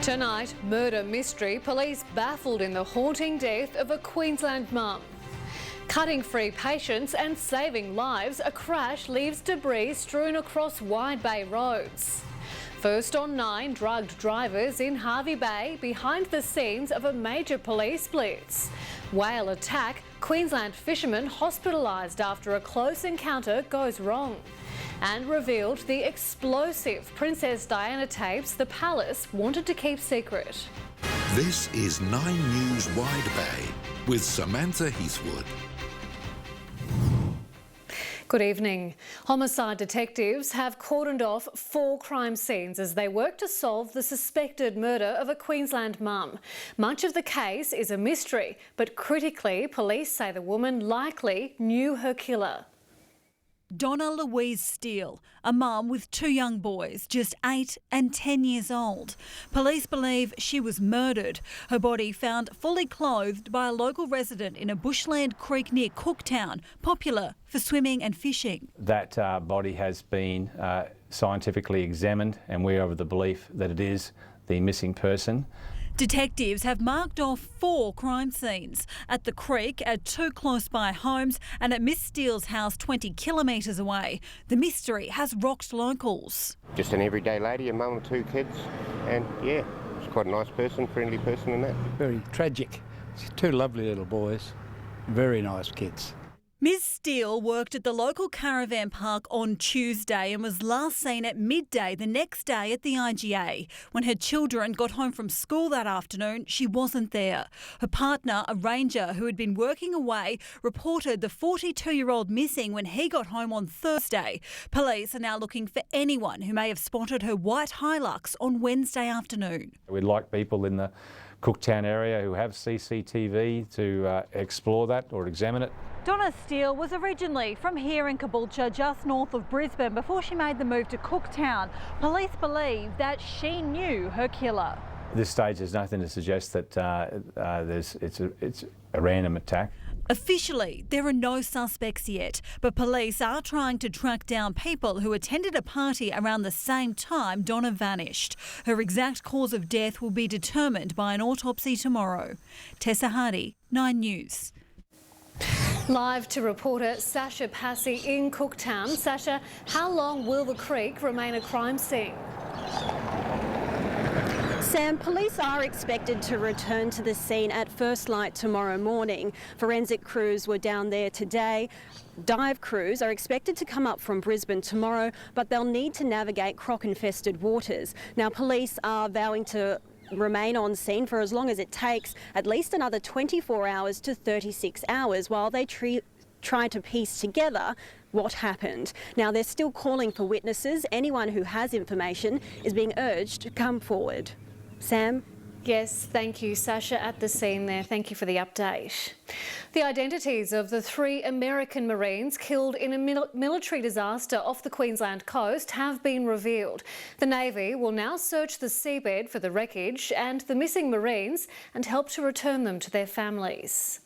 Tonight, murder mystery. Police baffled in the haunting death of a Queensland mum. Cutting free patients and saving lives, a crash leaves debris strewn across Wide Bay roads. First on 9, drugged drivers in Hervey Bay behind the scenes of a major police blitz. Whale attack, Queensland fisherman hospitalised after a close encounter goes wrong. And revealed the explosive Princess Diana tapes the palace wanted to keep secret. This is 9 News Wide Bay with Samantha Heathwood. Good evening. Homicide detectives have cordoned off 4 crime scenes as they work to solve the suspected murder of a Queensland mum. Much of the case is a mystery, but critically, police say the woman likely knew her killer. Donna Louise Steele, a mum with 2 young boys, just 8 and 10 years old. Police believe she was murdered. Her body found fully clothed by a local resident in a bushland creek near Cooktown, popular for swimming and fishing. That body has been scientifically examined, and we're of the belief that it is the missing person. Detectives have marked off 4 crime scenes at the creek, at 2 close by homes and at Miss Steele's house 20 kilometres away. The mystery has rocked locals. Just an everyday lady, a mum with 2 kids, and yeah, she's quite a nice person, friendly person and that. Very tragic. 2 lovely little boys, very nice kids. Ms Steele worked at the local caravan park on Tuesday and was last seen at midday the next day at the IGA. When her children got home from school that afternoon, she wasn't there. Her partner, a ranger who had been working away, reported the 42-year-old missing when he got home on Thursday. Police are now looking for anyone who may have spotted her white Hilux on Wednesday afternoon. We'd like people in the Cooktown area who have CCTV to explore that or examine it. Donna Steele was originally from here in Caboolture, just north of Brisbane, before she made the move to Cooktown. Police believe that she knew her killer. At this stage, there's nothing to suggest that it's a random attack. Officially, there are no suspects yet, but police are trying to track down people who attended a party around the same time Donna vanished. Her exact cause of death will be determined by an autopsy tomorrow. Tessa Hardy, 9 News. Live to reporter Sasha Passy in Cooktown. Sasha, how long will the creek remain a crime scene? Sam, police are expected to return to the scene at first light tomorrow morning. Forensic crews were down there today. Dive crews are expected to come up from Brisbane tomorrow, but they'll need to navigate croc-infested waters. Now, police are vowing to remain on scene for as long as it takes, at least another 24 hours to 36 hours, while they try to piece together what happened. Now, they're still calling for witnesses. Anyone who has information is being urged to come forward. Sam? Yes, thank you, Sasha, at the scene there. Thank you for the update. The identities of the 3 American Marines killed in a military disaster off the Queensland coast have been revealed. The Navy will now search the seabed for the wreckage and the missing Marines and help to return them to their families.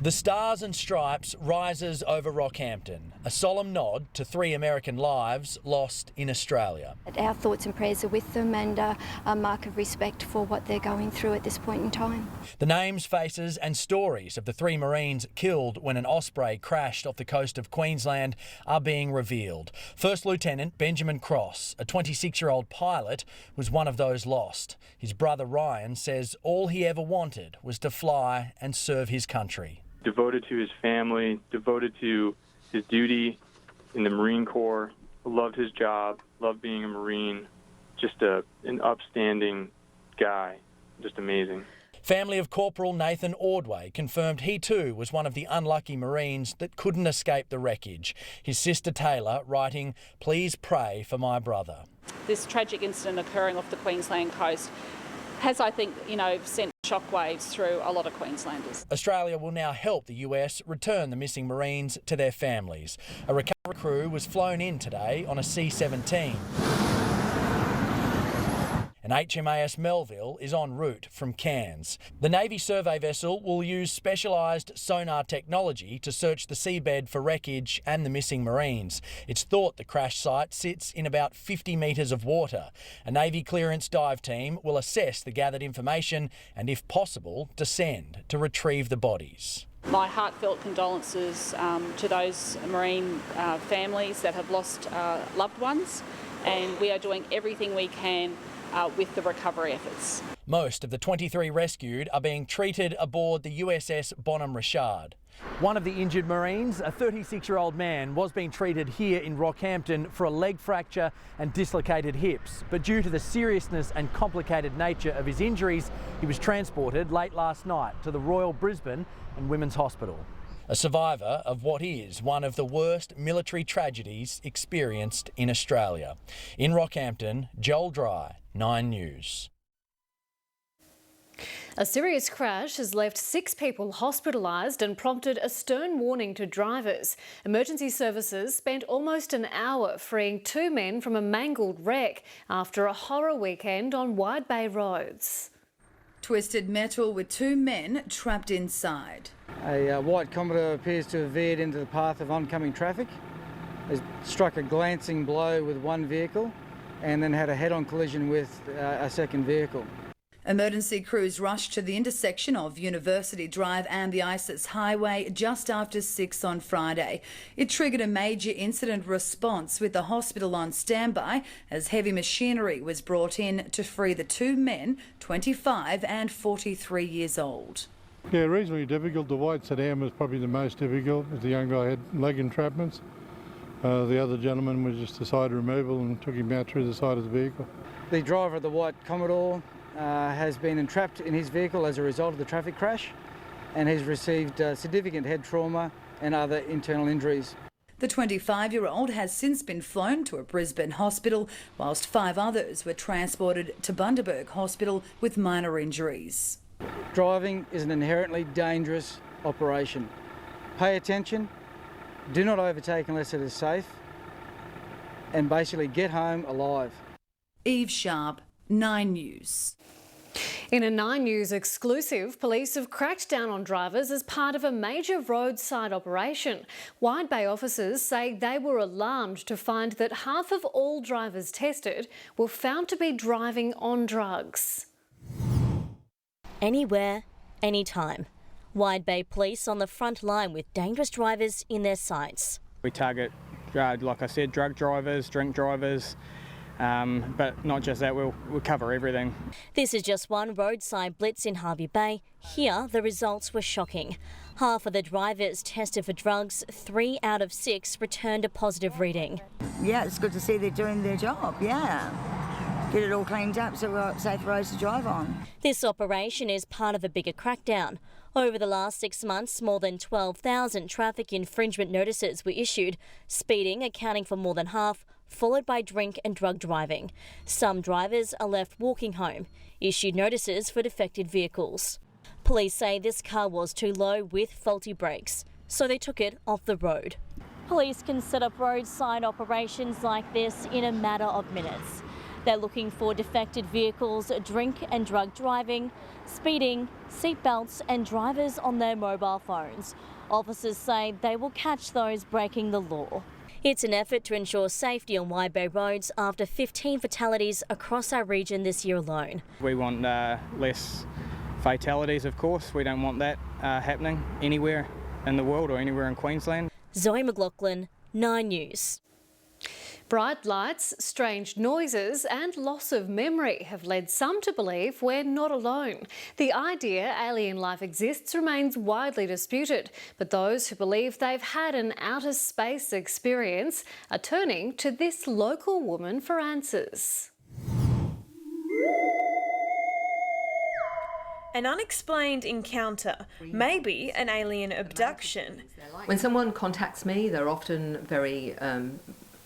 The Stars and Stripes rises over Rockhampton, a solemn nod to 3 American lives lost in Australia. Our thoughts and prayers are with them, and a mark of respect for what they're going through at this point in time. The names, faces and stories of the 3 Marines killed when an Osprey crashed off the coast of Queensland are being revealed. First Lieutenant Benjamin Cross, a 26-year-old pilot, was one of those lost. His brother Ryan says all he ever wanted was to fly and serve his country. Devoted to his family, devoted to his duty in the Marine Corps, loved his job, loved being a Marine, just an upstanding guy, just amazing. Family of Corporal Nathan Ordway confirmed he too was one of the unlucky Marines that couldn't escape the wreckage. His sister Taylor writing, "Please pray for my brother." This tragic incident occurring off the Queensland coast has, I think, sent shockwaves through a lot of Queenslanders. Australia will now help the US return the missing Marines to their families. A recovery crew was flown in today on a C-17. and HMAS Melville is en route from Cairns. The Navy survey vessel will use specialised sonar technology to search the seabed for wreckage and the missing Marines. It's thought the crash site sits in about 50 metres of water. A Navy clearance dive team will assess the gathered information and, if possible, descend to retrieve the bodies. My heartfelt condolences to those Marine families that have lost loved ones, and we are doing everything we can with the recovery efforts. Most of the 23 rescued are being treated aboard the USS Bonham Richard. One of the injured Marines, a 36-year-old man, was being treated here in Rockhampton for a leg fracture and dislocated hips. But due to the seriousness and complicated nature of his injuries, he was transported late last night to the Royal Brisbane and Women's Hospital. A survivor of what is one of the worst military tragedies experienced in Australia. In Rockhampton, Joel Dry, 9 News. A serious crash has left 6 people hospitalised and prompted a stern warning to drivers. Emergency services spent almost an hour freeing 2 men from a mangled wreck after a horror weekend on Wide Bay roads. Twisted metal with 2 men trapped inside. A white Commodore appears to have veered into the path of oncoming traffic, has struck a glancing blow with one vehicle and then had a head-on collision with a second vehicle. Emergency crews rushed to the intersection of University Drive and the Isis Highway just after 6 on Friday. It triggered a major incident response with the hospital on standby as heavy machinery was brought in to free the 2 men, 25 and 43 years old. Yeah, reasonably difficult. The white sedan was probably the most difficult, as the young guy had leg entrapments. The other gentleman was just a side removal and took him out through the side of the vehicle. The driver of the white Commodore has been entrapped in his vehicle as a result of the traffic crash and has received significant head trauma and other internal injuries. The 25-year-old has since been flown to a Brisbane hospital, whilst 5 others were transported to Bundaberg Hospital with minor injuries. Driving is an inherently dangerous operation. Pay attention, do not overtake unless it is safe, and basically get home alive. Eve Sharp, 9 News. In a 9 News exclusive, police have cracked down on drivers as part of a major roadside operation. Wide Bay officers say they were alarmed to find that half of all drivers tested were found to be driving on drugs. Anywhere, anytime. Wide Bay Police on the front line with dangerous drivers in their sights. We target, like I said, drug drivers, drink drivers, but not just that, we'll cover everything. This is just one roadside blitz in Hervey Bay. Here, the results were shocking. Half of the drivers tested for drugs, 3 out of 6 returned a positive reading. Yeah, it's good to see they're doing their job, yeah. Get it all cleaned up so we've got safe roads to drive on. This operation is part of a bigger crackdown. Over the last 6 months, more than 12,000 traffic infringement notices were issued, speeding accounting for more than half, followed by drink and drug driving. Some drivers are left walking home, issued notices for defective vehicles. Police say this car was too low with faulty brakes, so they took it off the road. Police can set up roadside operations like this in a matter of minutes. They're looking for defected vehicles, drink and drug driving, speeding, seatbelts and drivers on their mobile phones. Officers say they will catch those breaking the law. It's an effort to ensure safety on Wide Bay roads after 15 fatalities across our region this year alone. We want less fatalities, of course. We don't want that happening anywhere in the world or anywhere in Queensland. Zoe McLaughlin, 9 News. Bright lights, strange noises and loss of memory have led some to believe we're not alone. The idea alien life exists remains widely disputed, but those who believe they've had an outer space experience are turning to this local woman for answers. An unexplained encounter, maybe an alien abduction. When someone contacts me, they're often very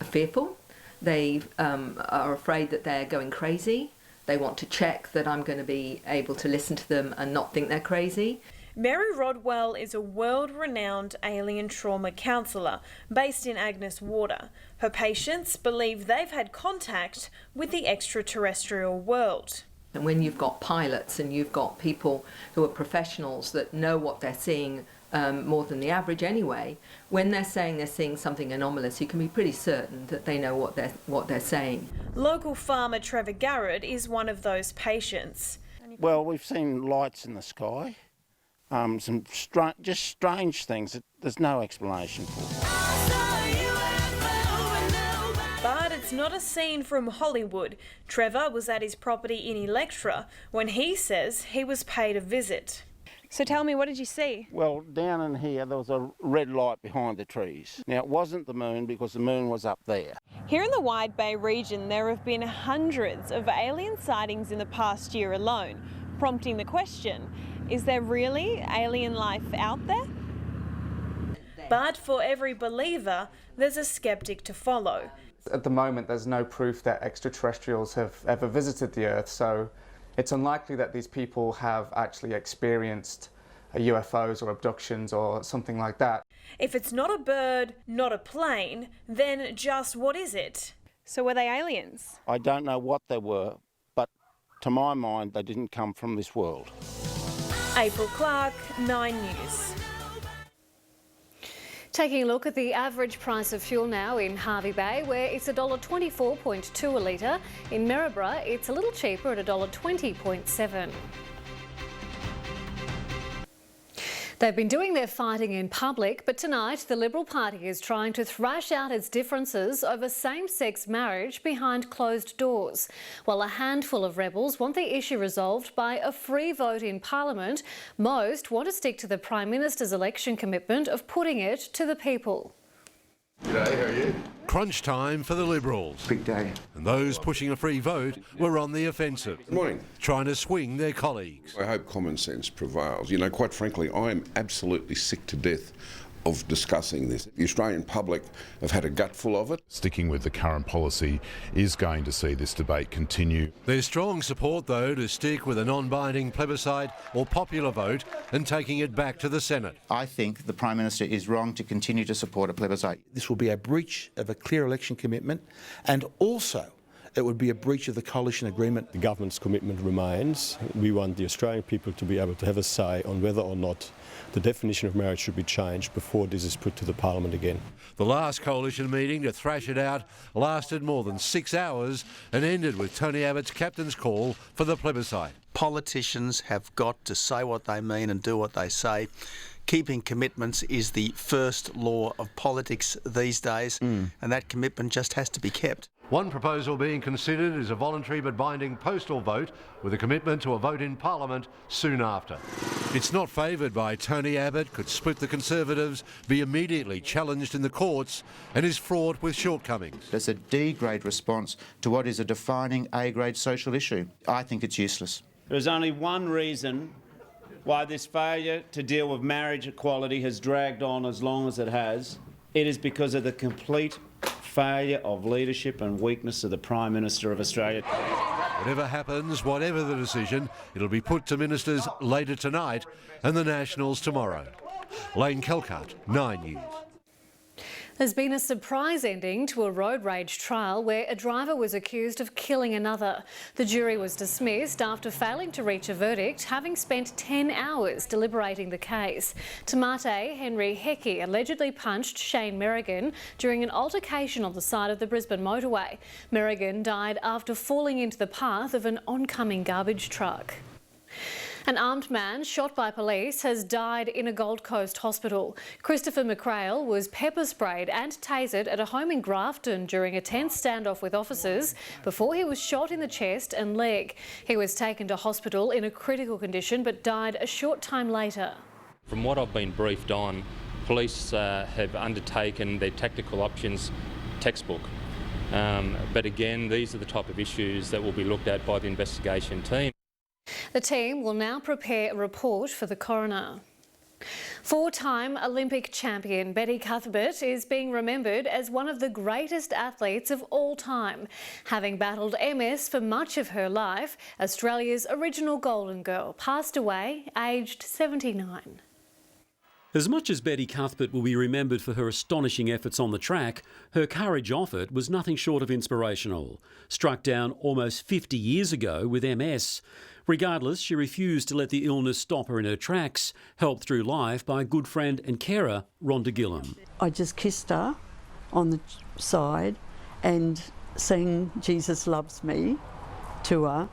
fearful. They are afraid that they're going crazy. They want to check that I'm going to be able to listen to them and not think they're crazy. Mary Rodwell is a world-renowned alien trauma counsellor based in Agnes Water. Her patients believe they've had contact with the extraterrestrial world. And when you've got pilots and you've got people who are professionals that know what they're seeing more than the average anyway, when they're saying they're seeing something anomalous, you can be pretty certain that they know what they're saying. Local farmer Trevor Garrett is one of those patients. Well, we've seen lights in the sky, some just strange things that there's no explanation for. But it's not a scene from Hollywood. Trevor was at his property in Electra when he says he was paid a visit. So tell me, what did you see? Well, down in here there was a red light behind the trees. Now, it wasn't the moon because the moon was up there. Here in the Wide Bay region, there have been hundreds of alien sightings in the past year alone, prompting the question, is there really alien life out there? But for every believer, there's a skeptic to follow. At the moment, there's no proof that extraterrestrials have ever visited the Earth, so it's unlikely that these people have actually experienced UFOs or abductions or something like that. If it's not a bird, not a plane, then just what is it? So were they aliens? I don't know what they were, but to my mind, they didn't come from this world. April Clark, 9 News. Taking a look at the average price of fuel now in Hervey Bay, where it's $1.24.2 a litre. In Maryborough, it's a little cheaper at $1.20.7. They've been doing their fighting in public, but tonight the Liberal Party is trying to thrash out its differences over same-sex marriage behind closed doors. While a handful of rebels want the issue resolved by a free vote in Parliament, most want to stick to the Prime Minister's election commitment of putting it to the people. G'day, how are you? Crunch time for the Liberals. Big day. And those pushing a free vote were on the offensive. Good morning. Trying to swing their colleagues. I hope common sense prevails. You know, quite frankly, I'm absolutely sick to death of discussing this. The Australian public have had a gutful of it. Sticking with the current policy is going to see this debate continue. There's strong support, though, to stick with a non-binding plebiscite or popular vote and taking it back to the Senate. I think the Prime Minister is wrong to continue to support a plebiscite. This will be a breach of a clear election commitment, and also it would be a breach of the coalition agreement. The government's commitment remains. We want the Australian people to be able to have a say on whether or not the definition of marriage should be changed before this is put to the Parliament again. The last coalition meeting to thrash it out lasted more than 6 hours and ended with Tony Abbott's captain's call for the plebiscite. Politicians have got to say what they mean and do what they say. Keeping commitments is the first law of politics these days, and that commitment just has to be kept. One proposal being considered is a voluntary but binding postal vote with a commitment to a vote in Parliament soon after. It's not favoured by Tony Abbott, could split the Conservatives, be immediately challenged in the courts and is fraught with shortcomings. It's a D-grade response to what is a defining A-grade social issue. I think it's useless. There is only one reason why this failure to deal with marriage equality has dragged on as long as it has. It is because of the complete failure of leadership and weakness of the Prime Minister of Australia. Whatever happens, whatever the decision, it'll be put to ministers later tonight and the Nationals tomorrow. Lane Kelcart, 9 News. There's been a surprise ending to a road rage trial where a driver was accused of killing another. The jury was dismissed after failing to reach a verdict, having spent 10 hours deliberating the case. Tamate Henry Hecky allegedly punched Shane Merrigan during an altercation on the side of the Brisbane motorway. Merrigan died after falling into the path of an oncoming garbage truck. An armed man shot by police has died in a Gold Coast hospital. Christopher McRail was pepper sprayed and tasered at a home in Grafton during a tense standoff with officers before he was shot in the chest and leg. He was taken to hospital in a critical condition but died a short time later. From what I've been briefed on, police have undertaken their tactical options textbook. But again, these are the type of issues that will be looked at by the investigation team. The team will now prepare a report for the coroner. Four-time Olympic champion Betty Cuthbert is being remembered as one of the greatest athletes of all time. Having battled MS for much of her life, Australia's original Golden Girl passed away aged 79. As much as Betty Cuthbert will be remembered for her astonishing efforts on the track, her courage off it was nothing short of inspirational. Struck down almost 50 years ago with MS. Regardless, she refused to let the illness stop her in her tracks, helped through life by good friend and carer Rhonda Gillam. I just kissed her on the side and sang Jesus Loves Me to her,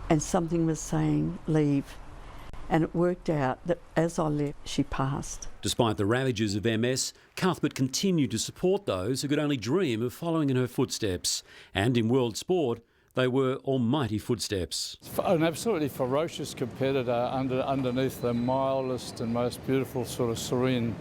and something was saying, leave. And it worked out that as I left, she passed. Despite the ravages of MS, Cuthbert continued to support those who could only dream of following in her footsteps. And in world sport, they were almighty footsteps. An absolutely ferocious competitor underneath the mildest and most beautiful sort of serene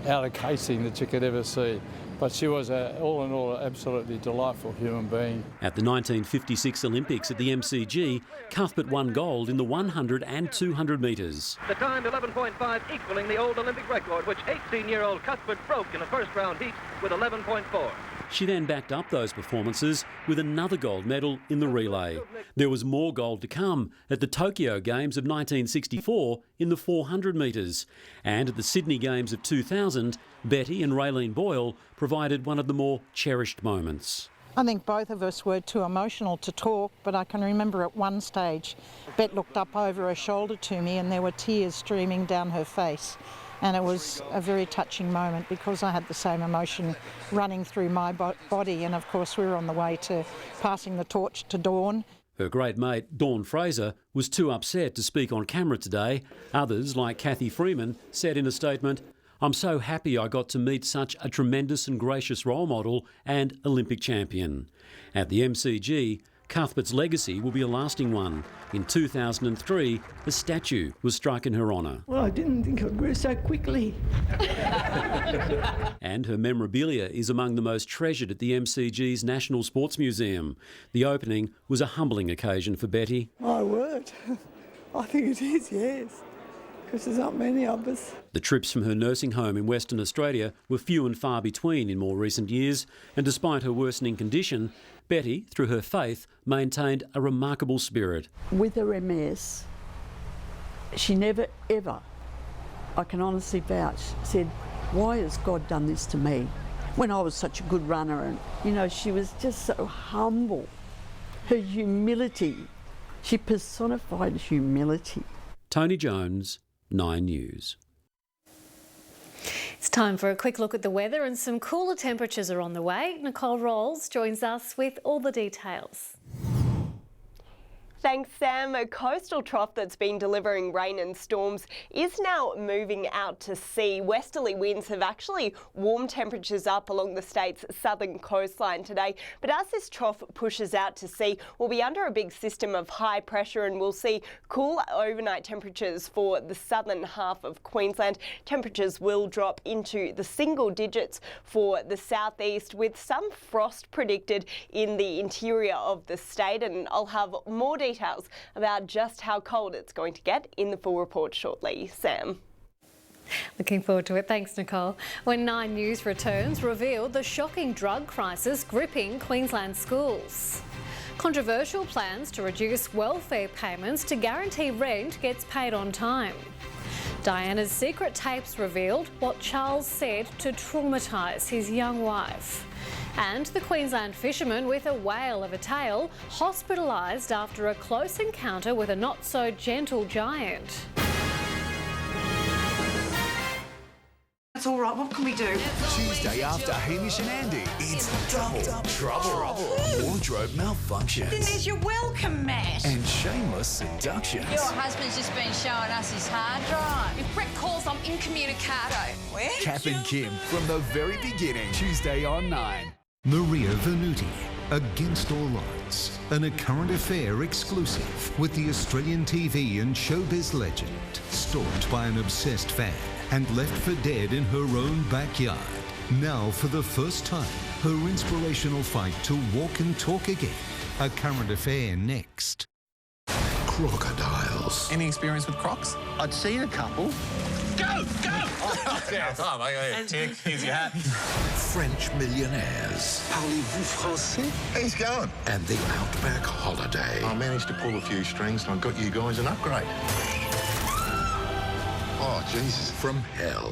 outer casing that you could ever see. But she was, all in all, an absolutely delightful human being. At the 1956 Olympics at the MCG, Cuthbert won gold in the 100 and 200 metres. The time 11.5, equalling the old Olympic record, which 18-year-old Cuthbert broke in the first round heat with 11.4. She then backed up those performances with another gold medal in the relay. There was more gold to come at the Tokyo Games of 1964 in the 400 metres. And at the Sydney Games of 2000, Betty and Raylene Boyle provided one of the more cherished moments. I think both of us were too emotional to talk, but I can remember at one stage, Bet looked up over her shoulder to me and there were tears streaming down her face. And it was a very touching moment because I had the same emotion running through my body, and of course we were on the way to passing the torch to Dawn. Her great mate, Dawn Fraser, was too upset to speak on camera today. Others, like Kathy Freeman, said in a statement, "I'm so happy I got to meet such a tremendous and gracious role model and Olympic champion." At the MCG, Cuthbert's legacy will be a lasting one. In 2003, a statue was struck in her honour. Well, I didn't think it grew so quickly. And her memorabilia is among the most treasured at the MCG's National Sports Museum. The opening was a humbling occasion for Betty. My word, I think it is, yes, because there's not many of us. The trips from her nursing home in Western Australia were few and far between in more recent years, and despite her worsening condition, Betty, through her faith, maintained a remarkable spirit. With her MS, she never ever, I can honestly vouch, said, why has God done this to me? When I was such a good runner, and you know, she was just so humble. Her humility, she personified humility. Tony Jones, 9 News. It's time for a quick look at the weather, and some cooler temperatures are on the way. Nicole Rowles joins us with all the details. Thanks, Sam. A coastal trough that's been delivering rain and storms is now moving out to sea. Westerly winds have actually warmed temperatures up along the state's southern coastline today. But as this trough pushes out to sea, we'll be under a big system of high pressure and we'll see cool overnight temperatures for the southern half of Queensland. Temperatures will drop into the single digits for the southeast, with some frost predicted in the interior of the state. And I'll have more details about just how cold it's going to get in the full report shortly. Sam. Looking forward to it. Thanks, Nicole. When 9 News returns, revealed the shocking drug crisis gripping Queensland schools. Controversial plans to reduce welfare payments to guarantee rent gets paid on time. Diana's secret tapes revealed what Charles said to traumatise his young wife. And the Queensland fisherman with a whale of a tail hospitalised after a close encounter with a not-so-gentle giant. That's all right, what can we do? Tuesday after Hamish and Andy, it's double trouble. Wardrobe malfunction. Then there's your welcome mat. And shameless seductions. Your husband's just been showing us his hard drive. If Brett calls, I'm incommunicado. Where? Kath and Kim from the very beginning. Tuesday on 9. Maria Venuti, Against All Odds, a current affair exclusive with the Australian TV and showbiz legend, stalked by an obsessed fan and left for dead in her own backyard. Now, for the first time, her inspirational fight to walk and talk again. A current affair next. Crocodiles. Any experience with crocs? I'd seen a couple. Go! Oh, mate, tick. Here's your hat. French millionaires. Parlez-vous français? He's going. And the Outback holiday. I managed to pull a few strings and I got you guys an upgrade. Oh, Jesus. From hell.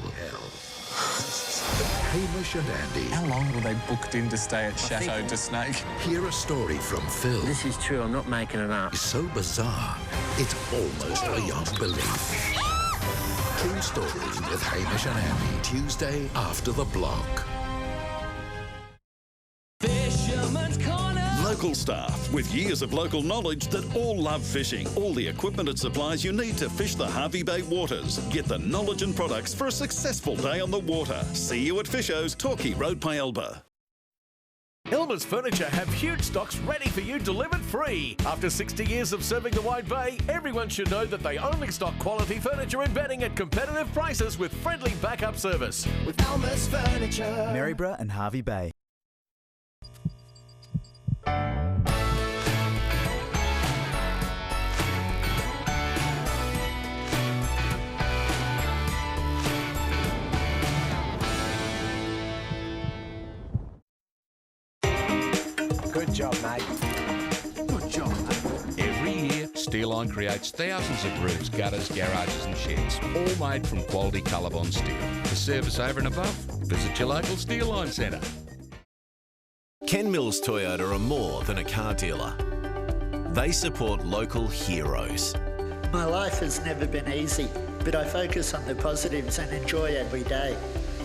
Hamish and Andy. How long were they booked in to stay at Chateau de Snake? Hear a story from Phil. This is true, I'm not making it up. It's so bizarre, it's almost beyond belief. True Stories with Hamish and Andy. Tuesday after the block. Fisherman's Corner. Local staff with years of local knowledge that all love fishing. All the equipment and supplies you need to fish the Hervey Bay waters. Get the knowledge and products for a successful day on the water. See you at Fisho's, Torquay Road, Pyalba. Elmer's Furniture have huge stocks ready for you, delivered free. After 60 years of serving the Wide Bay, everyone should know that they only stock quality furniture and bedding at competitive prices with friendly backup service. With Elmer's Furniture. Maryborough and Hervey Bay. Good job, mate. Good job, mate. Every year, Steelline creates thousands of roofs, gutters, garages and sheds, all made from quality Colorbond steel. For service over and above, visit your local Steelline centre. Ken Mills Toyota are more than a car dealer. They support local heroes. My life has never been easy, but I focus on the positives and enjoy every day.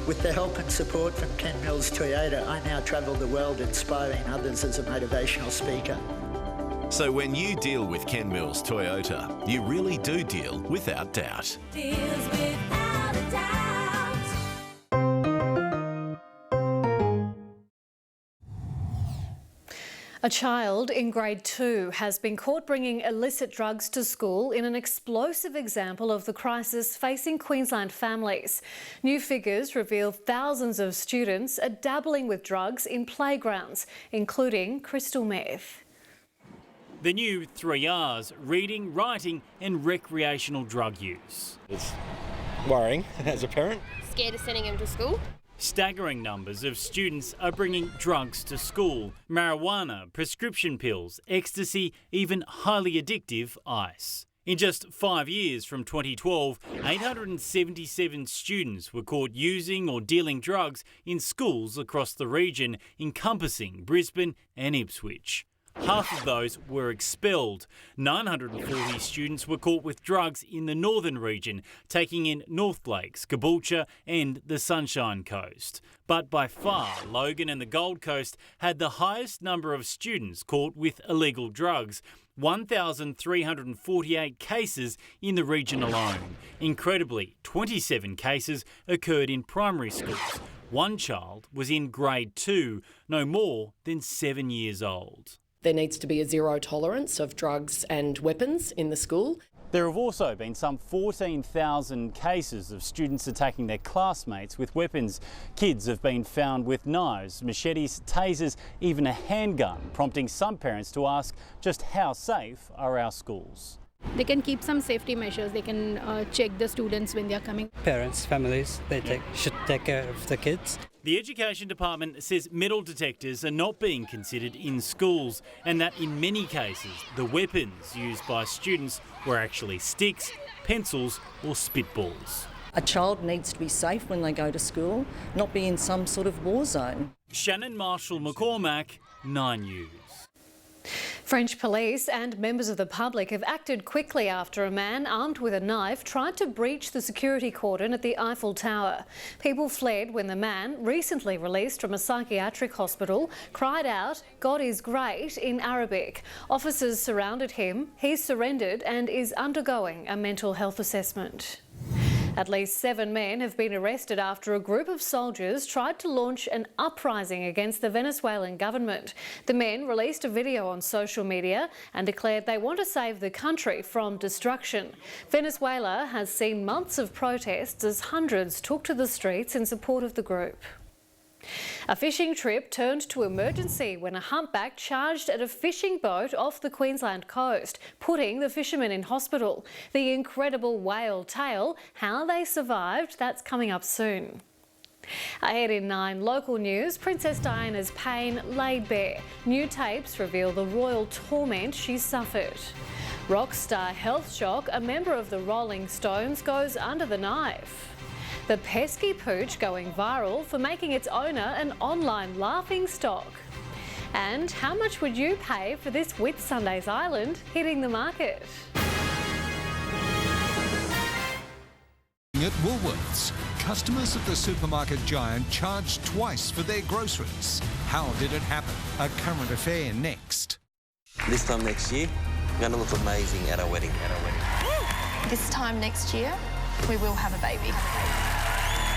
With the help and support from Ken Mills Toyota, I now travel the world inspiring others as a motivational speaker. So when you deal with Ken Mills Toyota, you really do deal without doubt. Deals without a doubt. A child in grade 2 has been caught bringing illicit drugs to school in an explosive example of the crisis facing Queensland families. New figures reveal thousands of students are dabbling with drugs in playgrounds, including crystal meth. The new 3 R's: reading, writing and recreational drug use. It's worrying as a parent. Scared of sending him to school. Staggering numbers of students are bringing drugs to school: marijuana, prescription pills, ecstasy, even highly addictive ice. In just 5 years from 2012, 877 students were caught using or dealing drugs in schools across the region, encompassing Brisbane and Ipswich. Half of those were expelled. 940 students were caught with drugs in the northern region, taking in North Lakes, Caboolture and the Sunshine Coast. But by far, Logan and the Gold Coast had the highest number of students caught with illegal drugs. 1,348 cases in the region alone. Incredibly, 27 cases occurred in primary schools. One child was in grade 2, no more than 7 years old. There needs to be a zero tolerance of drugs and weapons in the school. There have also been some 14,000 cases of students attacking their classmates with weapons. Kids have been found with knives, machetes, tasers, even a handgun, prompting some parents to ask just how safe are our schools. They can keep some safety measures. They can check the students when they are coming. Parents, families, should take care of the kids. The Education Department says metal detectors are not being considered in schools, and that in many cases the weapons used by students were actually sticks, pencils or spitballs. A child needs to be safe when they go to school, not be in some sort of war zone. Shannon Marshall McCormack, 9 News. French police and members of the public have acted quickly after a man armed with a knife tried to breach the security cordon at the Eiffel Tower. People fled when the man, recently released from a psychiatric hospital, cried out, "God is great," in Arabic. Officers surrounded him. He surrendered and is undergoing a mental health assessment. At least 7 men have been arrested after a group of soldiers tried to launch an uprising against the Venezuelan government. The men released a video on social media and declared they want to save the country from destruction. Venezuela has seen months of protests as hundreds took to the streets in support of the group. A fishing trip turned to emergency when a humpback charged at a fishing boat off the Queensland coast, putting the fishermen in hospital. The incredible whale tale, how they survived, that's coming up soon. Ahead in 9 local news, Princess Diana's pain laid bare. New tapes reveal the royal torment she suffered. Rock star health shock, a member of the Rolling Stones goes under the knife. The pesky pooch going viral for making its owner an online laughing stock. And how much would you pay for this Whitsundays Island hitting the market? At Woolworths, customers of the supermarket giant charged twice for their groceries. How did it happen? A current affair next. This time next year, we're going to look amazing at our wedding. This time next year, we will have a baby.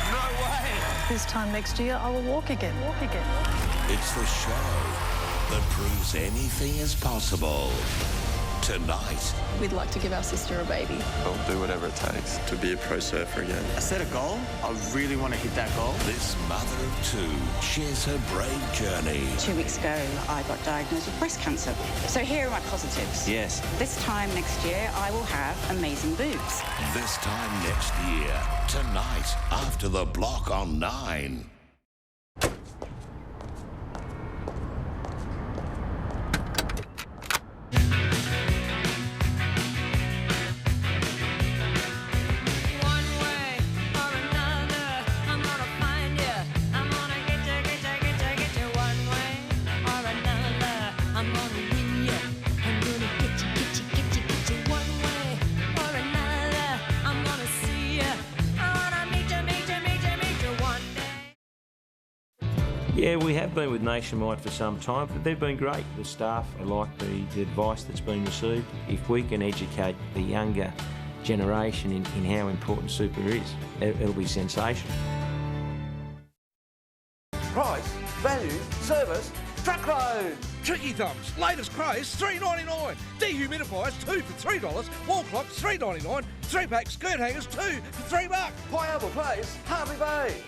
No way! This time next year, I will walk again. It's the show that proves anything is possible. Tonight. We'd like to give our sister a baby. I'll do whatever it takes to be a pro surfer again. I set a goal. I really want to hit that goal. This mother of 2 shares her brave journey. 2 weeks ago, I got diagnosed with breast cancer. So here are my positives. Yes. This time next year, I will have amazing boobs. This time next year. Tonight, after the block on 9. Yeah, we have been with Nationwide for some time, but they've been great. The staff, I like the advice that's been received. If we can educate the younger generation in how important super is, it'll be sensational. Price, value, service, truckload. Tricky Thumbs, latest craze, $3.99. Dehumidifiers, 2 for $3. Wall clocks, $3.99. 3-pack skirt hangers, 2 for $3. Pineapple Place, Harvey Bay.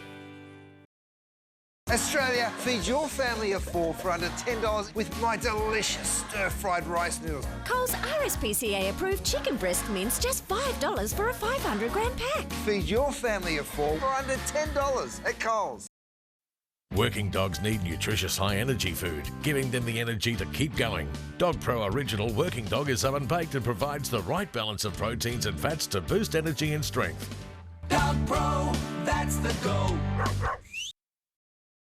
Australia, feed your family of 4 for under $10 with my delicious stir-fried rice noodles. Coles RSPCA approved chicken breast mince, just $5 for a 500 gram pack. Feed your family of 4 for under $10 at Coles. Working dogs need nutritious high-energy food, giving them the energy to keep going. Dog Pro Original Working Dog is oven-baked and provides the right balance of proteins and fats to boost energy and strength. Dog Pro, that's the go.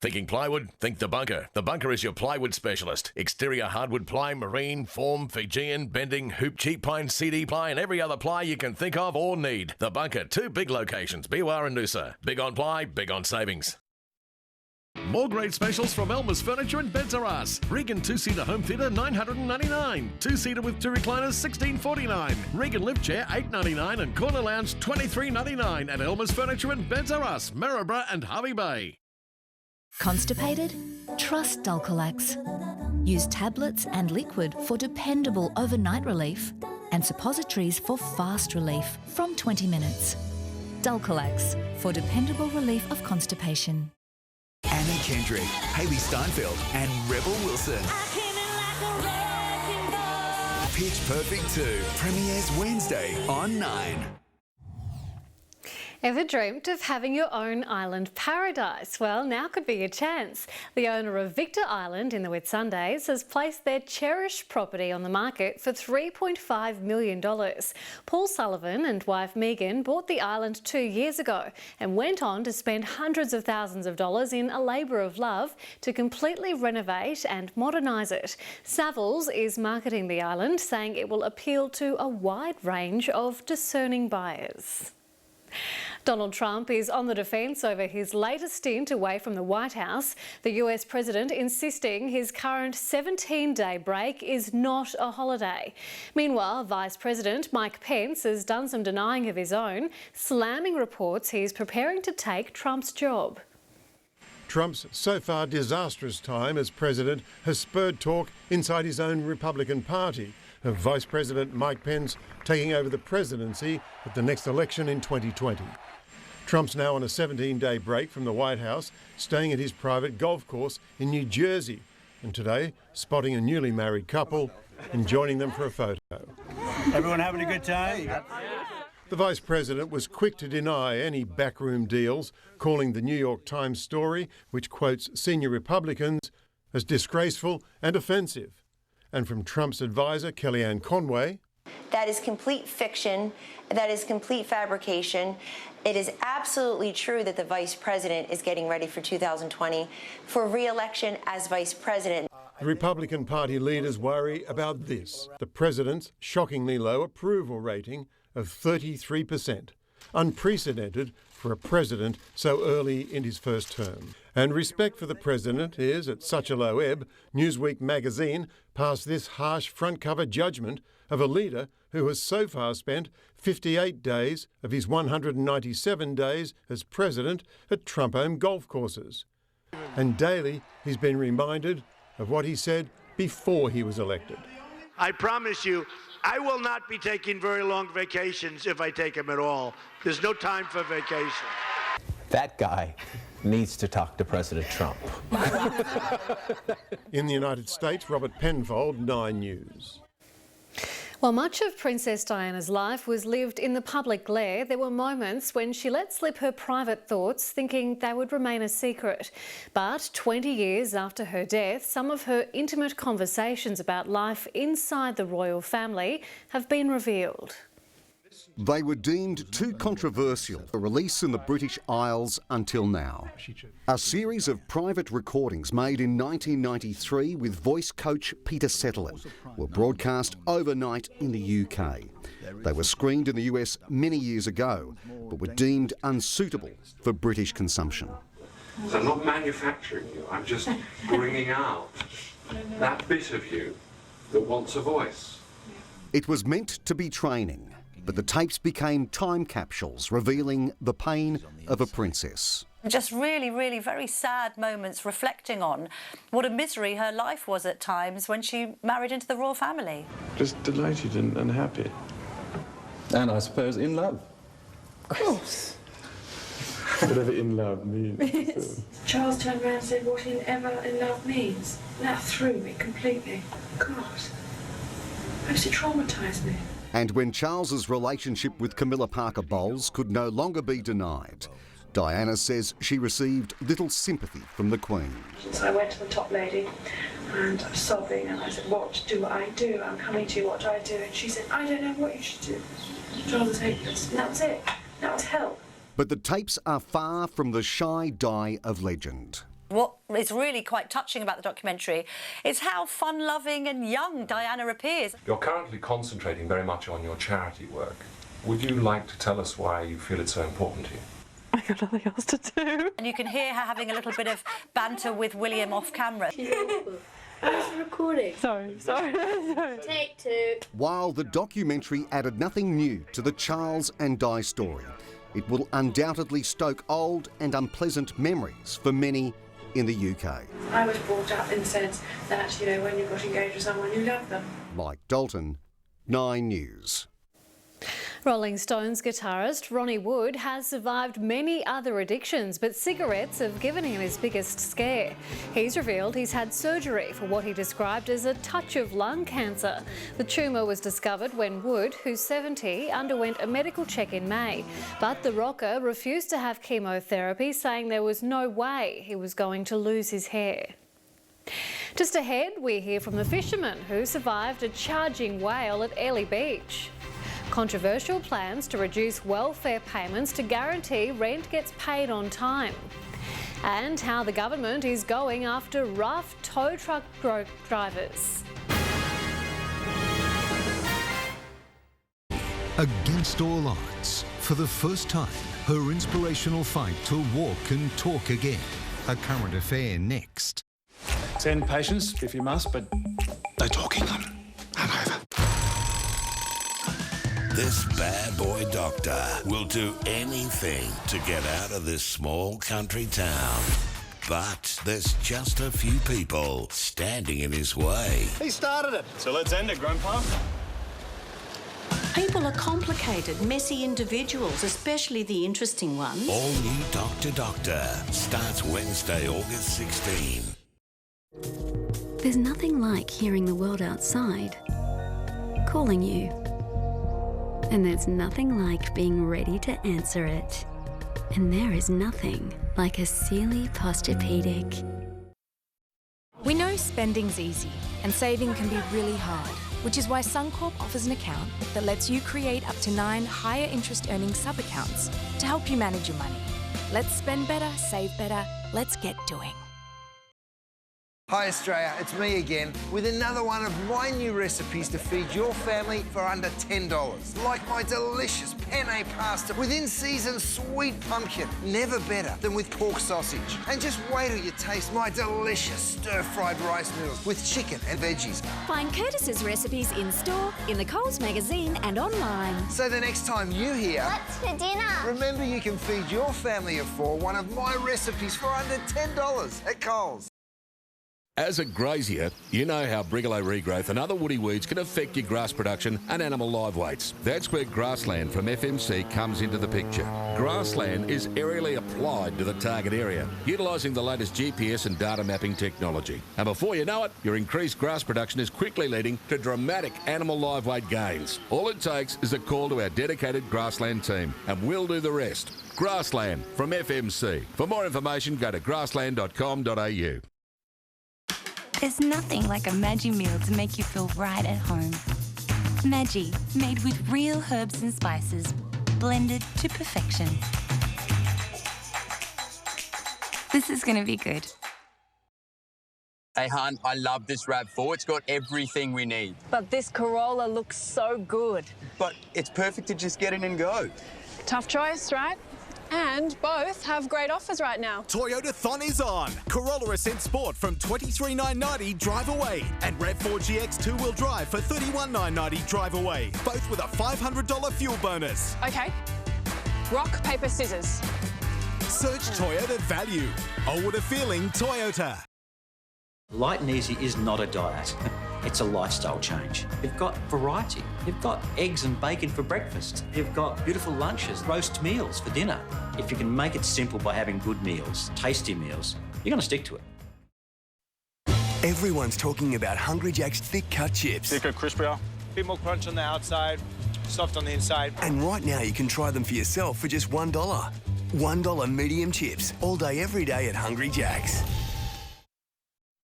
Thinking plywood? Think The Bunker. The Bunker is your plywood specialist. Exterior hardwood ply, marine, form, Fijian, bending, hoop, cheap pine, CD ply, and every other ply you can think of or need. The Bunker, 2 big locations, Biwa and Noosa. Big on ply, big on savings. More great specials from Elmer's Furniture and Beds R Us. Regan 2-seater home theatre, $999. 2-seater with 2 recliners, $1649. Regan lift chair, $899. And corner lounge, $23.99. At Elmer's Furniture and Beds R Us, Maryborough and Harvey Bay. Constipated? Trust Dulcolax. Use tablets and liquid for dependable overnight relief and suppositories for fast relief from 20 minutes. Dulcolax for dependable relief of constipation. Anna Kendrick, Hayley Steinfeld and Rebel Wilson. Pitch Perfect 2 premieres Wednesday on 9. Ever dreamt of having your own island paradise? Well, now could be your chance. The owner of Victor Island in the Whitsundays has placed their cherished property on the market for $3.5 million. Paul Sullivan and wife Megan bought the island 2 years ago and went on to spend hundreds of thousands of dollars in a labour of love to completely renovate and modernise it. Savills is marketing the island, saying it will appeal to a wide range of discerning buyers. Donald Trump is on the defence over his latest stint away from the White House. The US president insisting his current 17-day break is not a holiday. Meanwhile, Vice President Mike Pence has done some denying of his own, slamming reports he's preparing to take Trump's job. Trump's so far disastrous time as president has spurred talk inside his own Republican Party of Vice President Mike Pence taking over the presidency at the next election in 2020. Trump's now on a 17-day break from the White House, staying at his private golf course in New Jersey, and today spotting a newly married couple and joining them for a photo. Everyone having a good time? The Vice President was quick to deny any backroom deals, calling the New York Times story, which quotes senior Republicans, as disgraceful and offensive. And from Trump's advisor, Kellyanne Conway, that is complete fiction. That is complete fabrication. It is absolutely true that the Vice President is getting ready for 2020 for re-election as Vice President. The Republican Party leaders worry about this, the President's shockingly low approval rating of 33%, unprecedented for a president so early in his first term. And respect for the President is at such a low ebb, Newsweek magazine passed this harsh front-cover judgment of a leader who has so far spent 58 days of his 197 days as president at Trump-owned golf courses. And daily he's been reminded of what he said before he was elected. I promise you, I will not be taking very long vacations if I take them at all. There's no time for vacation. That guy needs to talk to President Trump. In the United States, Robert Penfold, 9 News. While much of Princess Diana's life was lived in the public glare, there were moments when she let slip her private thoughts, thinking they would remain a secret. But 20 years after her death, some of her intimate conversations about life inside the royal family have been revealed. They were deemed too controversial for release in the British Isles until now. A series of private recordings made in 1993 with voice coach Peter Settler were broadcast overnight in the UK. They were screened in the US many years ago, but were deemed unsuitable for British consumption. So I'm not manufacturing you, I'm just bringing out that bit of you that wants a voice. It was meant to be training, but the tapes became time capsules revealing the pain of a princess. Just really, really very sad moments reflecting on what a misery her life was at times when she married into the royal family. Just delighted and happy. And I suppose in love. Of course. Whatever in love means. Charles turned around and said whatever in love means. That threw me completely. God, most it traumatised me. And when Charles's relationship with Camilla Parker Bowles could no longer be denied, Diana says she received little sympathy from the Queen. So I went to the top lady and I was sobbing and I said, what do I do? I'm coming to you, what do I do? And she said, I don't know what you should do. Charles is hopeless. And that was it. That was hell. But the tapes are far from the shy Di of legend. What is really quite touching about the documentary is how fun-loving and young Diana appears. You're currently concentrating very much on your charity work. Would you like to tell us why you feel it's so important to you? I got nothing else to do. And you can hear her having a little bit of banter with William off camera. Where's the recording? Sorry. Take 2. While the documentary added nothing new to the Charles and Di story, it will undoubtedly stoke old and unpleasant memories for many in the UK. I was brought up in the sense that, you know, when you got engaged with someone, you love them. Mike Dalton, 9 News. Rolling Stones guitarist Ronnie Wood has survived many other addictions, but cigarettes have given him his biggest scare. He's revealed he's had surgery for what he described as a touch of lung cancer. The tumour was discovered when Wood, who's 70, underwent a medical check in May. But the rocker refused to have chemotherapy, saying there was no way he was going to lose his hair. Just ahead, we hear from the fisherman who survived a charging whale at Airlie Beach. Controversial plans to reduce welfare payments to guarantee rent gets paid on time. And how the government is going after rough tow truck drivers. Against all odds, for the first time, her inspirational fight to walk and talk again. A current affair next. Send patients if you must, but no talking on hangover. This bad boy doctor will do anything to get out of this small country town. But there's just a few people standing in his way. He started it, so let's end it, Grandpa. People are complicated, messy individuals, especially the interesting ones. All new Doctor starts Wednesday, August 16. There's nothing like hearing the world outside calling you. And there's nothing like being ready to answer it. And there is nothing like a Sealy Posturepedic. We know spending's easy and saving can be really hard, which is why Suncorp offers an account that lets you create up to 9 higher interest earning sub-accounts to help you manage your money. Let's spend better, save better, let's get doing. Hi Australia, it's me again with another one of my new recipes to feed your family for under $10. Like my delicious penne pasta with in-season sweet pumpkin. Never better than with pork sausage. And just wait till you taste my delicious stir-fried rice noodles with chicken and veggies. Find Curtis's recipes in-store, in the Coles magazine and online. So the next time you hear... What's for dinner? Remember you can feed your family of 4 one of my recipes for under $10 at Coles. As a grazier, you know how brigalow regrowth and other woody weeds can affect your grass production and animal live weights. That's where Grassland from FMC comes into the picture. Grassland is aerially applied to the target area, utilising the latest GPS and data mapping technology. And before you know it, your increased grass production is quickly leading to dramatic animal live weight gains. All it takes is a call to our dedicated Grassland team, and we'll do the rest. Grassland from FMC. For more information, go to grassland.com.au. There's nothing like a Maggi meal to make you feel right at home. Maggi, made with real herbs and spices, blended to perfection. This is going to be good. Hey, hun, I love this RAV4. It's got everything we need. But this Corolla looks so good. But it's perfect to just get in and go. Tough choice, right? And both have great offers right now. Toyotathon is on. Corolla Ascent Sport from $23,990 drive away. And RAV4 GX two-wheel drive for $31,990 drive away. Both with a $500 fuel bonus. OK. Rock, paper, scissors. Search Toyota value. Always a feeling Toyota. Light and easy is not a diet. It's a lifestyle change. You've got variety. You've got eggs and bacon for breakfast. You've got beautiful lunches, roast meals for dinner. If you can make it simple by having good meals, tasty meals, you're going to stick to it. Everyone's talking about Hungry Jack's thick cut chips. Thicker, crispier, a bit more crunch on the outside, soft on the inside. And right now you can try them for yourself for just $1. $1 medium chips, all day, every day at Hungry Jack's.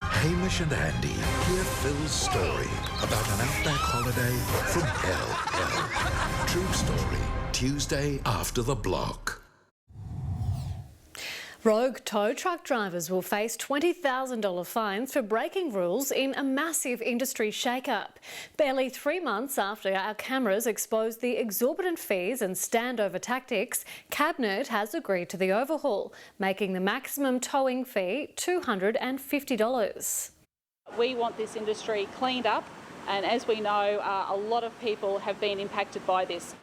Hamish and Andy, hear Phil's story about an outback holiday from hell. True story, Tuesday after the block. Rogue tow truck drivers will face $20,000 fines for breaking rules in a massive industry shake-up. Barely 3 months after our cameras exposed the exorbitant fees and standover tactics, Cabinet has agreed to the overhaul, making the maximum towing fee $250. We want this industry cleaned up, and as we know, a lot of people have been impacted by this.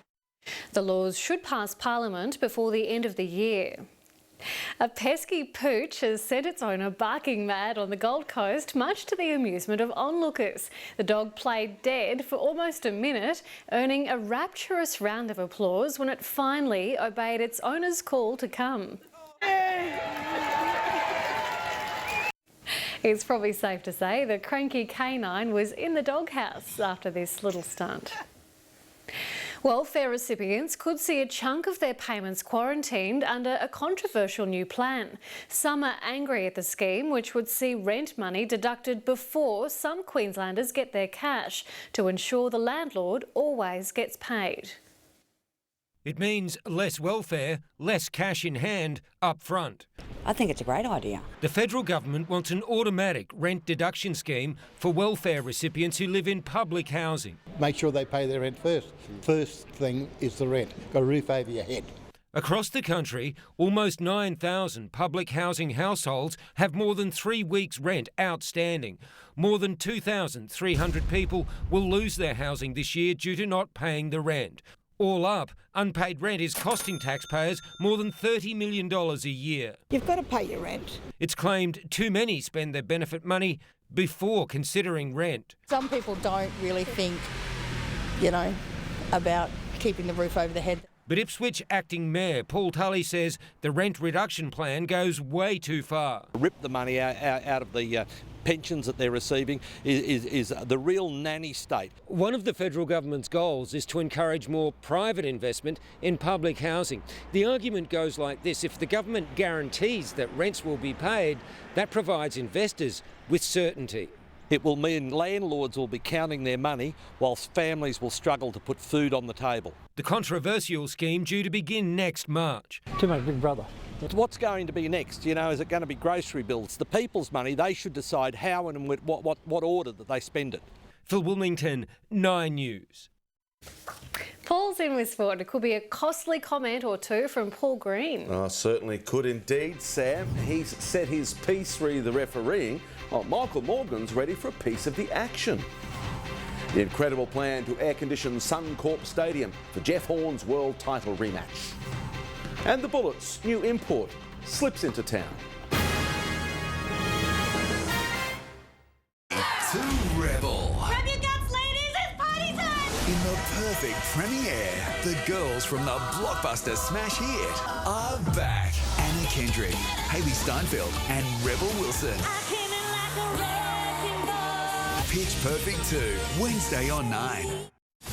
The laws should pass Parliament before the end of the year. A pesky pooch has sent its owner barking mad on the Gold Coast, much to the amusement of onlookers. The dog played dead for almost a minute, earning a rapturous round of applause when it finally obeyed its owner's call to come. It's probably safe to say the cranky canine was in the doghouse after this little stunt. Welfare recipients could see a chunk of their payments quarantined under a controversial new plan. Some are angry at the scheme, which would see rent money deducted before some Queenslanders get their cash to ensure the landlord always gets paid. It means less welfare, less cash in hand up front. I think it's a great idea. The federal government wants an automatic rent deduction scheme for welfare recipients who live in public housing. Make sure they pay their rent first. First thing is the rent. Got a roof over your head. Across the country, almost 9,000 public housing households have more than 3 weeks' rent outstanding. More than 2,300 people will lose their housing this year due to not paying the rent. All up, unpaid rent is costing taxpayers more than $30 million a year. You've got to pay your rent. It's claimed too many spend their benefit money before considering rent. Some people don't really think, about keeping the roof over the head. But Ipswich Acting Mayor Paul Tully says the rent reduction plan goes way too far. Rip the money out of the pensions that they're receiving is the real nanny state. One of the federal government's goals is to encourage more private investment in public housing. The argument goes like this: if the government guarantees that rents will be paid, that provides investors with certainty. It will mean landlords will be counting their money whilst families will struggle to put food on the table. The controversial scheme due to begin next March. Too much Big Brother. What's going to be next? You know, is it going to be grocery bills? The people's money, they should decide how and in what order that they spend it. Phil Wilmington, 9 News. Paul's in with sport. It could be a costly comment or two from Paul Green. Oh, certainly could indeed, Sam. He's set his piece re the refereeing, while Michael Morgan's ready for a piece of the action. The incredible plan to air-condition Suncorp Stadium for Jeff Horn's world title rematch. And the Bullets' new import slips into town. To Rebel. Grab your guts, ladies, it's party time! In the perfect premiere, the girls from the blockbuster smash hit are back. Anna Kendrick, Hayley Steinfeld and Rebel Wilson. Pitch Perfect 2, Wednesday on 9.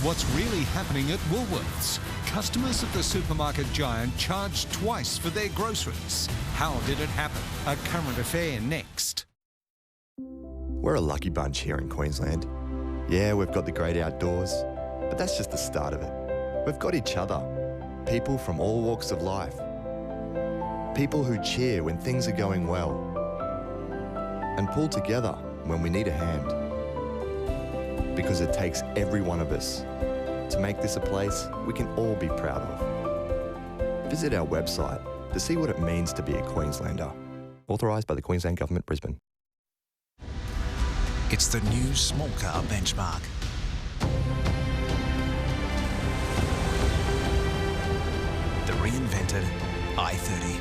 What's really happening at Woolworths? Customers of the supermarket giant charged twice for their groceries. How did it happen? A current affair next. We're a lucky bunch here in Queensland. Yeah, we've got the great outdoors, but that's just the start of it. We've got each other, people from all walks of life. People who cheer when things are going well and pull together when we need a hand. Because it takes every one of us to make this a place we can all be proud of. Visit our website to see what it means to be a Queenslander. Authorised by the Queensland Government, Brisbane. It's the new small car benchmark. The reinvented i30.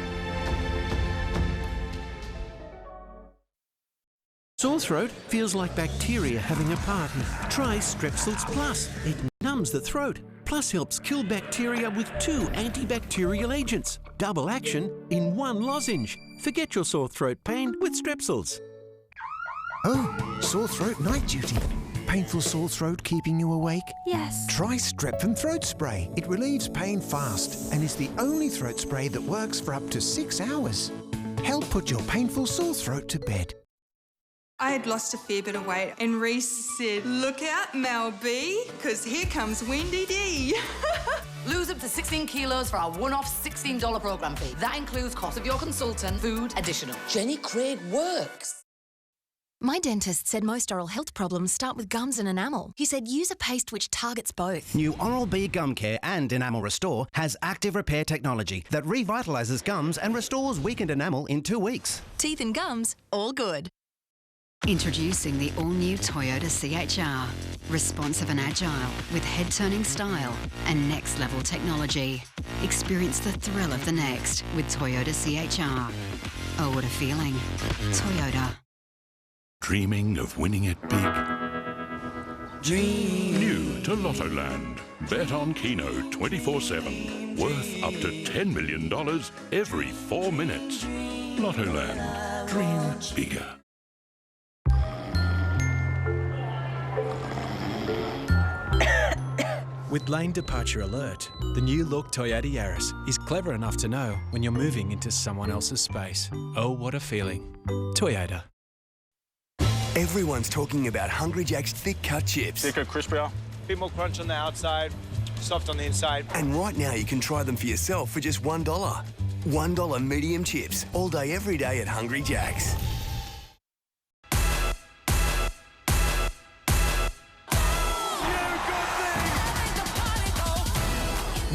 Sore throat feels like bacteria having a party. Try Strepsils Plus. It numbs the throat, plus helps kill bacteria with 2 antibacterial agents. Double action in 1 lozenge. Forget your sore throat pain with Strepsils. Oh, sore throat night duty. Painful sore throat keeping you awake? Yes. Try Strep Throat Spray. It relieves pain fast and is the only throat spray that works for up to 6 hours. Help put your painful sore throat to bed. I had lost a fair bit of weight and Reese said, look out, Mel B, because here comes Wendy D. Lose up to 16 kilos for our one-off $16 programme fee. That includes cost of your consultant, food, additional. Jenny Craig works. My dentist said most oral health problems start with gums and enamel. He said use a paste which targets both. New Oral-B Gum Care and Enamel Restore has active repair technology that revitalises gums and restores weakened enamel in 2 weeks. Teeth and gums, all good. Introducing the all-new Toyota CHR. Responsive and agile with head-turning style and next-level technology. Experience the thrill of the next with Toyota CHR. Oh, what a feeling. Toyota. Dreaming of winning it big? Dream. New to Lottoland. Bet on Keno 24/7. Worth up to $10 million every 4 minutes. Lottoland. Dream bigger. With lane departure alert, the new look Toyota Yaris is clever enough to know when you're moving into someone else's space. Oh, what a feeling. Toyota. Everyone's talking about Hungry Jack's thick cut chips. Thicker, crispier, a bit more crunch on the outside, soft on the inside. And right now you can try them for yourself for just $1. $1 medium chips, all day, every day at Hungry Jack's.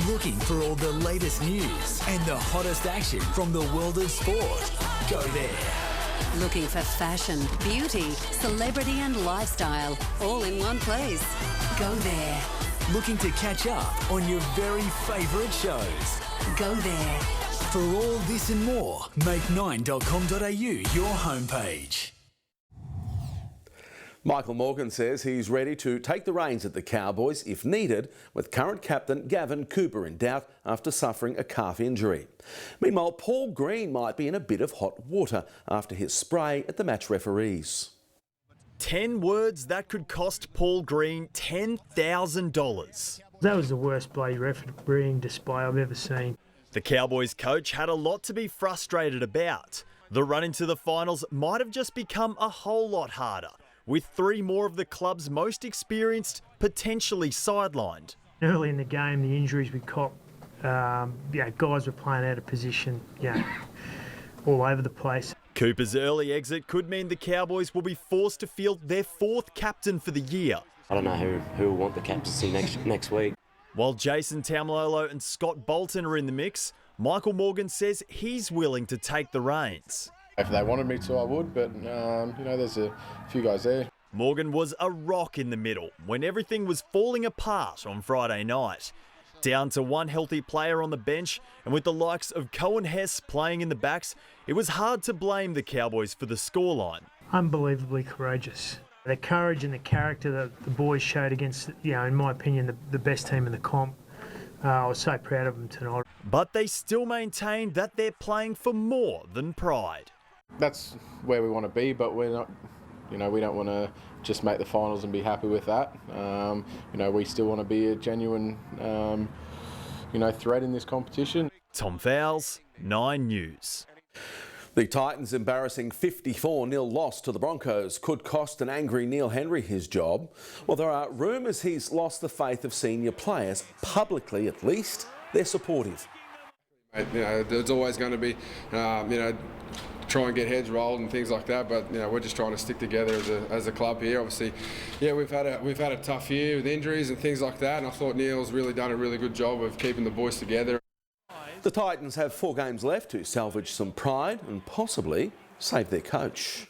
Looking for all the latest news and the hottest action from the world of sport? Go there. Looking for fashion, beauty, celebrity and lifestyle, all in one place? Go there. Looking to catch up on your very favourite shows? Go there. For all this and more, make 9.com.au your homepage. Michael Morgan says he's ready to take the reins at the Cowboys if needed, with current captain Gavin Cooper in doubt after suffering a calf injury. Meanwhile, Paul Green might be in a bit of hot water after his spray at the match referees. 10 words that could cost Paul Green $10,000. That was the worst bloody refereeing display I've ever seen. The Cowboys coach had a lot to be frustrated about. The run into the finals might have just become a whole lot harder, with 3 more of the club's most experienced potentially sidelined. Early in the game, the injuries we copped, guys were playing out of position, all over the place. Cooper's early exit could mean the Cowboys will be forced to field their 4th captain for the year. I don't know who will want the captaincy next week. While Jason Taumalolo and Scott Bulletin are in the mix, Michael Morgan says he's willing to take the reins. If they wanted me to, I would, but, there's a few guys there. Morgan was a rock in the middle when everything was falling apart on Friday night. Down to 1 healthy player on the bench, and with the likes of Cohen Hess playing in the backs, it was hard to blame the Cowboys for the scoreline. Unbelievably courageous. The courage and the character that the boys showed against, in my opinion, the best team in the comp. I was so proud of them tonight. But they still maintain that they're playing for more than pride. That's where we want to be, but we're not. We don't want to just make the finals and be happy with that. We still want to be a genuine, threat in this competition. Tom Fowles, 9 News. The Titans' embarrassing 54-0 loss to the Broncos could cost an angry Neil Henry his job. Well, there are rumours he's lost the faith of senior players. Publicly, at least, they're supportive. There's always going to be, try and get heads rolled and things like that, but we're just trying to stick together as a club here. Obviously, we've had a tough year with injuries and things like that, and I thought Neil's really done a really good job of keeping the boys together. The Titans have 4 games left to salvage some pride and possibly save their coach.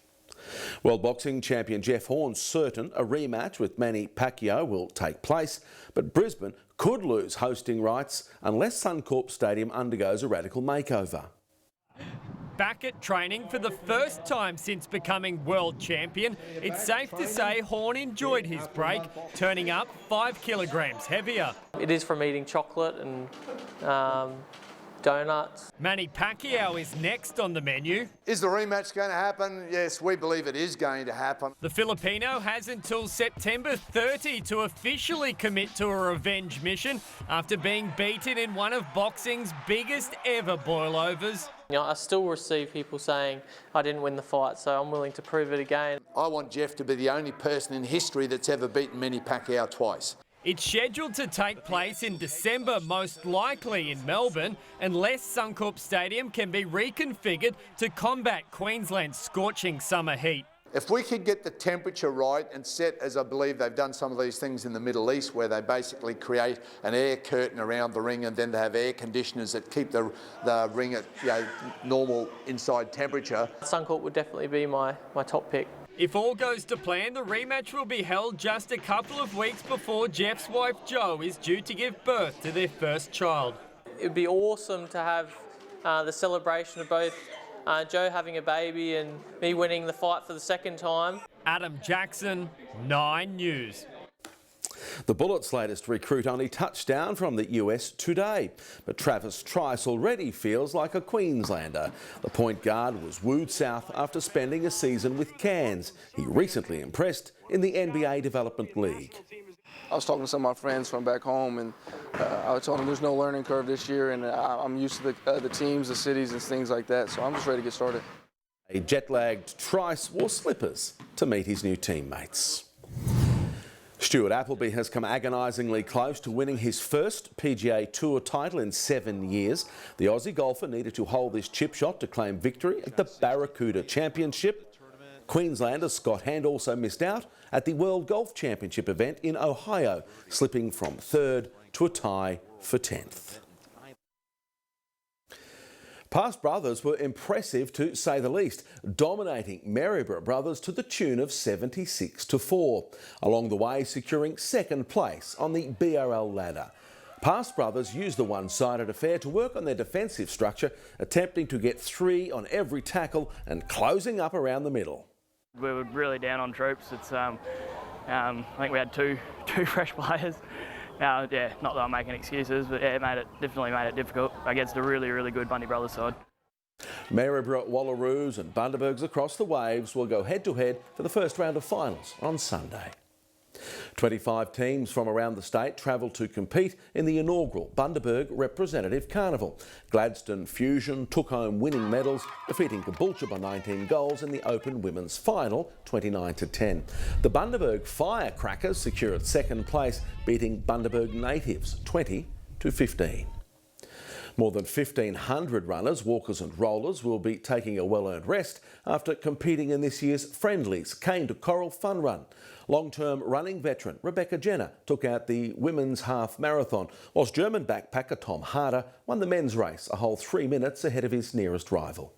World Boxing champion Jeff Horn's certain a rematch with Manny Pacquiao will take place, but Brisbane could lose hosting rights unless Suncorp Stadium undergoes a radical makeover. Back at training for the first time since becoming world champion, it's safe to say Horn enjoyed his break, turning up 5 kilograms heavier. It is from eating chocolate and donuts. Manny Pacquiao is next on the menu. Is the rematch going to happen? Yes, we believe it is going to happen. The Filipino has until September 30 to officially commit to a revenge mission after being beaten in one of boxing's biggest ever boilovers. I still receive people saying I didn't win the fight, so I'm willing to prove it again. I want Jeff to be the only person in history that's ever beaten Manny Pacquiao twice. It's scheduled to take place in December, most likely in Melbourne, unless Suncorp Stadium can be reconfigured to combat Queensland's scorching summer heat. If we could get the temperature right and set, as I believe they've done some of these things in the Middle East, where they basically create an air curtain around the ring and then they have air conditioners that keep the ring at normal inside temperature. Suncorp would definitely be my top pick. If all goes to plan, the rematch will be held just a couple of weeks before Jeff's wife Jo is due to give birth to their first child. It would be awesome to have the celebration of both Jo having a baby and me winning the fight for the second time. Adam Jackson, 9 News. The Bullets' latest recruit only touched down from the US today, but Travis Trice already feels like a Queenslander. The point guard was wooed south after spending a season with Cairns. He recently impressed in the NBA Development League. I was talking to some of my friends from back home, and I told them there's no learning curve this year, and I'm used to the teams, the cities, and things like that, so I'm just ready to get started. A jet-lagged Trice wore slippers to meet his new teammates. Stuart Appleby has come agonisingly close to winning his first PGA Tour title in 7 years. The Aussie golfer needed to hold this chip shot to claim victory at the Barracuda Championship. Queenslander Scott Hand also missed out at the World Golf Championship event in Ohio, slipping from 3rd to a tie for 10th. Past brothers were impressive to say the least, dominating Maryborough brothers to the tune of 76-4, along the way securing 2nd place on the BRL ladder. Past brothers used the one-sided affair to work on their defensive structure, attempting to get 3 on every tackle and closing up around the middle. We were really down on troops. It's I think we had two fresh players. Not that I'm making excuses, but yeah, it definitely made it difficult against a really, really good Bundy Brothers side. Maryborough, Wallaroos and Bundabergs across the Waves will go head-to-head for the first round of finals on Sunday. 25 teams from around the state travel to compete in the inaugural Bundaberg Representative Carnival. Gladstone Fusion took home winning medals, defeating Caboolture by 19 goals in the Open Women's Final, 29-10. The Bundaberg Firecrackers secured second place, beating Bundaberg Natives 20-15. More than 1,500 runners, walkers and rollers will be taking a well-earned rest after competing in this year's Friendly's Cane to Coral Fun Run. Long-term running veteran Rebecca Jenner took out the women's half marathon, whilst German backpacker Tom Harder won the men's race a whole 3 minutes ahead of his nearest rival.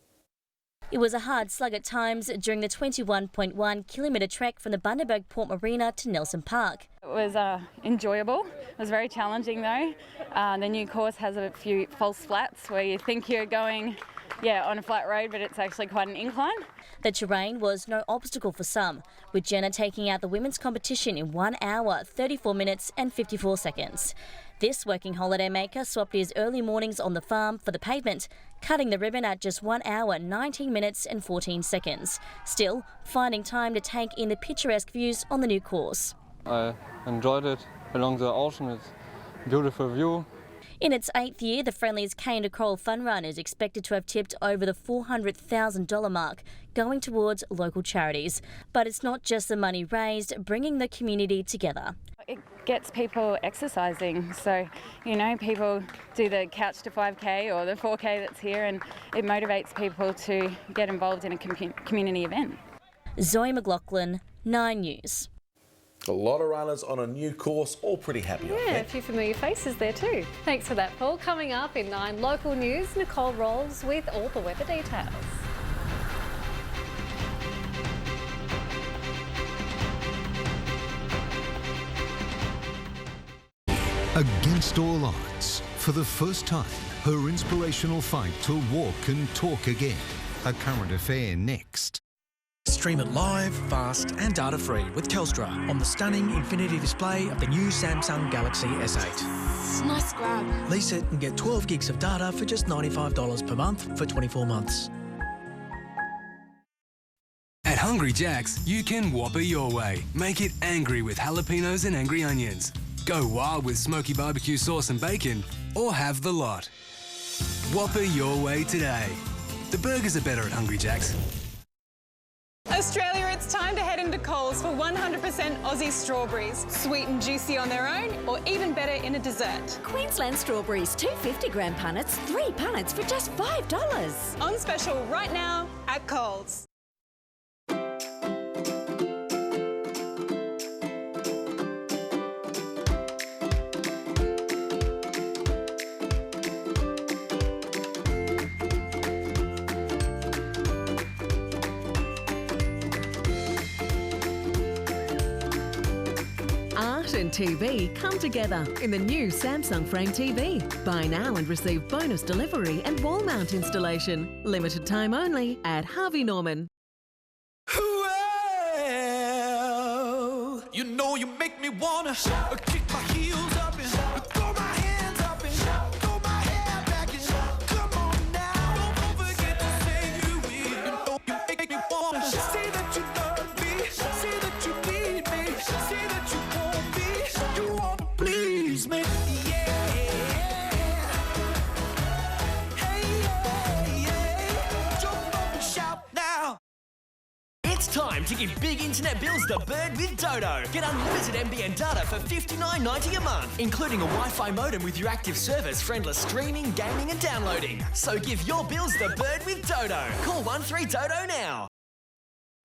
It was a hard slug at times during the 21.1 kilometre trek from the Bundaberg Port Marina to Nelson Park. It was enjoyable. It was very challenging though. The new course has a few false flats where you think you're going on a flat road, but it's actually quite an incline. The terrain was no obstacle for some, with Jenna taking out the women's competition in 1 hour, 34 minutes and 54 seconds. This working holiday maker swapped his early mornings on the farm for the pavement, cutting the ribbon at just 1 hour, 19 minutes and 14 seconds. Still, finding time to take in the picturesque views on the new course. I enjoyed it along the ocean. It's a beautiful view. In its 8th year, the Friendly's Cane to Coral Fun Run is expected to have tipped over the $400,000 mark, going towards local charities. But it's not just the money raised, bringing the community together. It gets people exercising, so people do the couch to 5K or the 4K that's here, and it motivates people to get involved in a community event. Zoe McLaughlin, 9 News. A lot of runners on a new course, all pretty happy. Yeah, a few familiar faces there too. Thanks for that, Paul. Coming up in 9 local news, Nicole Rowles with all the weather details. Against all odds, for the first time, her inspirational fight to walk and talk again. A current affair next. Stream it live, fast and data-free with Telstra on the stunning infinity display of the new Samsung Galaxy S8. Nice grab. Lease it and get 12 gigs of data for just $95 per month for 24 months. At Hungry Jack's, you can Whopper your way. Make it angry with jalapenos and angry onions. Go wild with smoky barbecue sauce and bacon, or have the lot. Whopper your way today. The burgers are better at Hungry Jack's. Australia, it's time to head into Coles for 100% Aussie strawberries. Sweet and juicy on their own, or even better in a dessert. Queensland strawberries, 2 50-gram punnets, 3 punnets for just $5. On special right now at Coles. And TV come together in the new Samsung Frame TV. Buy now and receive bonus delivery and wall mount installation. Limited time only at Harvey Norman. Well, you know you make me wanna kick my heels up and throw my hands up and throw my hair back and come on now. Don't forget to say you will. You know you make me wanna say that you love me, say that you need me, say that you want me. You wanna please me, yeah. Hey, yeah. Jump up and shout now. It's time to give big internet bills the bird with Dodo. Get unlimited NBN data for $59.90 a month, including a Wi-Fi modem with your active service for endless streaming, gaming and downloading. So give your bills the bird with Dodo. Call 13-DODO now.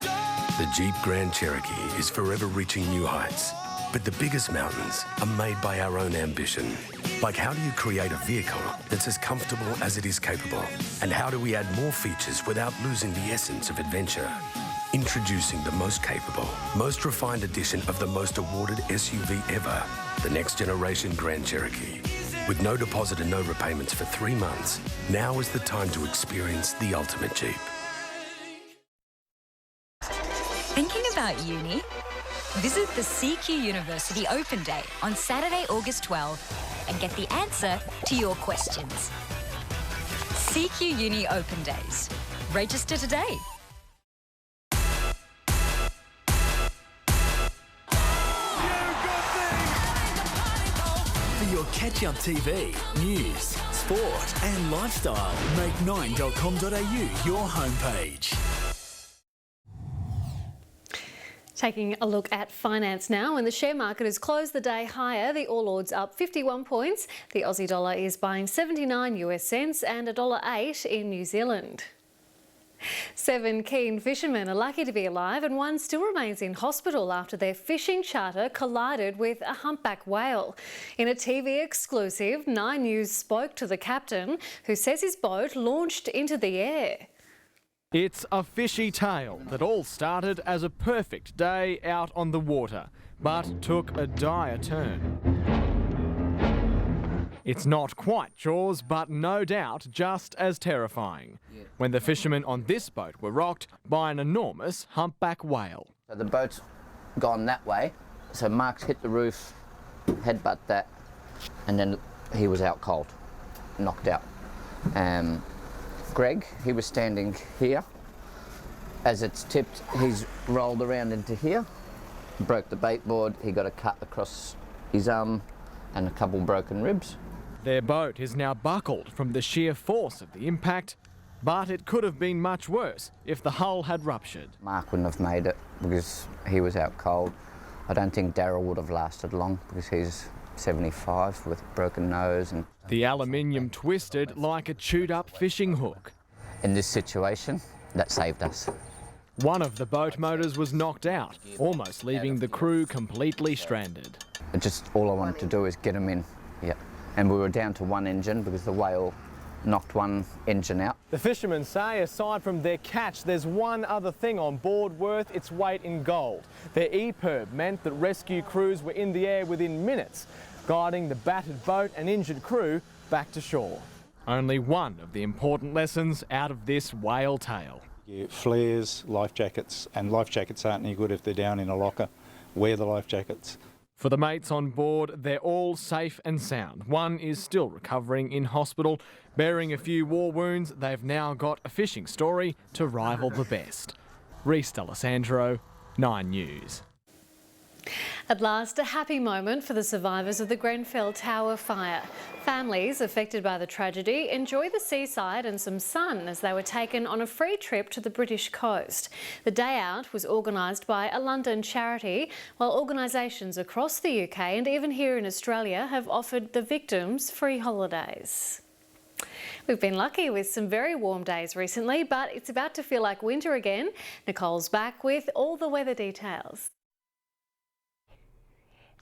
The Jeep Grand Cherokee is forever reaching new heights. But the biggest mountains are made by our own ambition. Like, how do you create a vehicle that's as comfortable as it is capable? And how do we add more features without losing the essence of adventure? Introducing the most capable, most refined edition of the most awarded SUV ever, the next generation Grand Cherokee. With no deposit and no repayments for 3 months, now is the time to experience the ultimate Jeep. about uni? Visit the CQ University Open Day on Saturday, August 12 and get the answer to your questions. CQ Uni Open Days. Register today. For your catch-up TV, news, sport and lifestyle, make 9.com.au your homepage. Taking a look at finance now, and the share market has closed the day higher. The All Ords up 51 points. The Aussie dollar is buying 79 US cents and $1.08 in New Zealand. 7 keen fishermen are lucky to be alive, and one still remains in hospital after their fishing charter collided with a humpback whale. In a TV exclusive, 9 News spoke to the captain, who says his boat launched into the air. It's a fishy tale that all started as a perfect day out on the water, but took a dire turn. It's not quite Jaws, but no doubt just as terrifying, when the fishermen on this boat were rocked by an enormous humpback whale. So the boat's gone that way, so Mark's hit the roof, headbutt that, and then he was out cold, knocked out. Greg, he was standing here. As it's tipped, he's rolled around into here, broke the bait board, he got a cut across his arm and a couple broken ribs. Their boat is now buckled from the sheer force of the impact, but it could have been much worse if the hull had ruptured. Mark wouldn't have made it because he was out cold. I don't think Daryl would have lasted long because he's 75 with broken nose. And the aluminium twisted like a chewed-up fishing hook. In this situation, that saved us. One of the boat motors was knocked out, almost leaving the crew completely stranded. Just all I wanted to do is get them in, yeah. And we were down to one engine because the whale knocked one engine out. The fishermen say aside from their catch, there's one other thing on board worth its weight in gold. Their EPIRB meant that rescue crews were in the air within minutes, guiding the battered boat and injured crew back to shore. Only one of the important lessons out of this whale tale. Flares, life jackets, and life jackets aren't any good if they're down in a locker. Wear the life jackets. For the mates on board, they're all safe and sound. One is still recovering in hospital. Bearing a few war wounds, they've now got a fishing story to rival the best. Reece D'Alessandro, 9 News. At last, a happy moment for the survivors of the Grenfell Tower fire. Families affected by the tragedy enjoy the seaside and some sun as they were taken on a free trip to the British coast. The day out was organised by a London charity, while organisations across the UK and even here in Australia have offered the victims free holidays. We've been lucky with some very warm days recently, but it's about to feel like winter again. Nicole's back with all the weather details.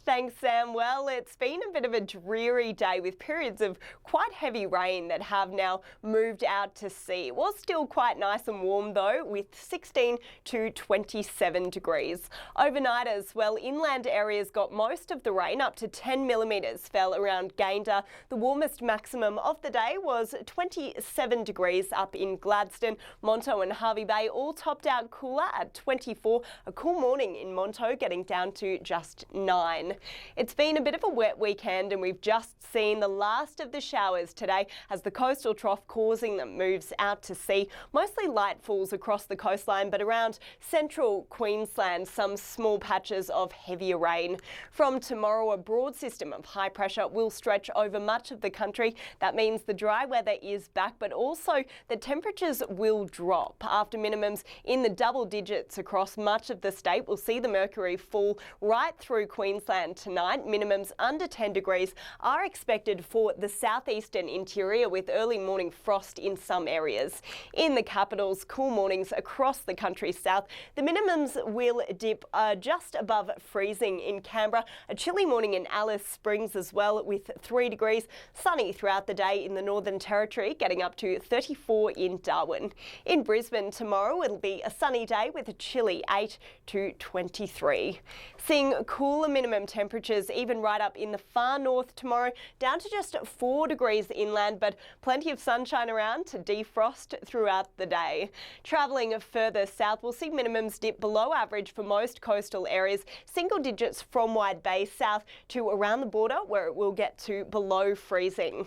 Thanks, Sam. Well, it's been a bit of a dreary day with periods of quite heavy rain that have now moved out to sea. It was still quite nice and warm though, with 16 to 27 degrees. Overnight as well, inland areas got most of the rain, up to 10 millimetres fell around Gayndah. The warmest maximum of the day was 27 degrees up in Gladstone. Monto and Hervey Bay all topped out cooler at 24. A cool morning in Monto, getting down to just 9. It's been a bit of a wet weekend and we've just seen the last of the showers today as the coastal trough causing them moves out to sea. Mostly light falls across the coastline, but around central Queensland some small patches of heavier rain. From tomorrow, a broad system of high pressure will stretch over much of the country. That means the dry weather is back, but also the temperatures will drop. After minimums in the double digits across much of the state, we'll see the mercury fall right through Queensland tonight. Minimums under 10 degrees are expected for the southeastern interior, with early morning frost in some areas. In the capitals, cool mornings across the country south. The minimums will dip just above freezing in Canberra. A chilly morning in Alice Springs as well, with 3 degrees. Sunny throughout the day in the Northern Territory, getting up to 34 in Darwin. In Brisbane tomorrow, it'll be a sunny day with a chilly 8 to 23. Seeing cooler minimum temperatures temperatures even right up in the far north tomorrow, down to just 4 degrees inland, but plenty of sunshine around to defrost throughout the day. Travelling further south, we'll see minimums dip below average for most coastal areas, single digits from Wide Bay south to around the border, where it will get to below freezing.